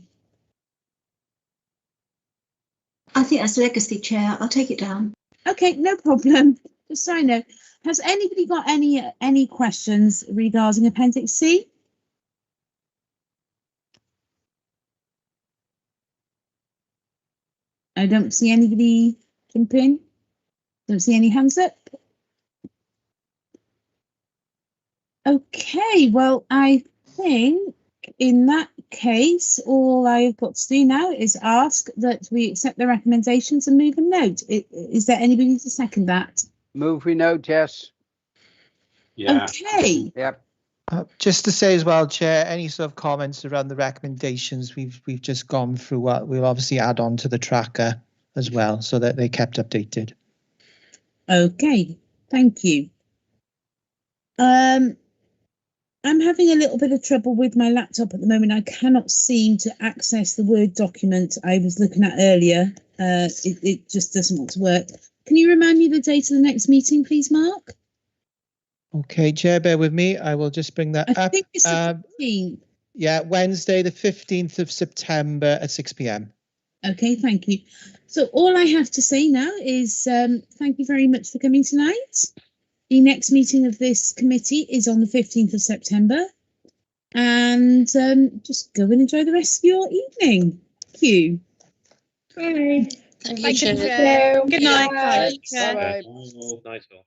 I think that's legacy, Chair. I'll take it down. Okay, no problem. Just so I know. Has anybody got any questions regarding Appendix C? I don't see anybody jump in. Don't see any hands up. Okay, well, I think in that case, all I've got to do now is ask that we accept the recommendations and move a note. Is there anybody to second that? Move we note, yes. Yeah. Okay. Yep. Just to say as well, Chair, any sort of comments around the recommendations we've just gone through, we'll obviously add on to the tracker as well so that they're kept updated. Okay, thank you. I'm having a little bit of trouble with my laptop at the moment. I cannot seem to access the Word document I was looking at earlier. It just doesn't want to work. Can you remind me the date of the next meeting, please, Mark? Okay, Chair, bear with me. I will just bring that up. I think it's the 15th. Yeah, Wednesday, the 15th of September at 6 p.m. Okay, thank you. So all I have to say now is thank you very much for coming tonight. The next meeting of this committee is on the 15th of September. And just go and enjoy the rest of your evening. Thank you. Bye. Thank you, Chair. Chair. Good night. Bye. Bye-bye. Nice all.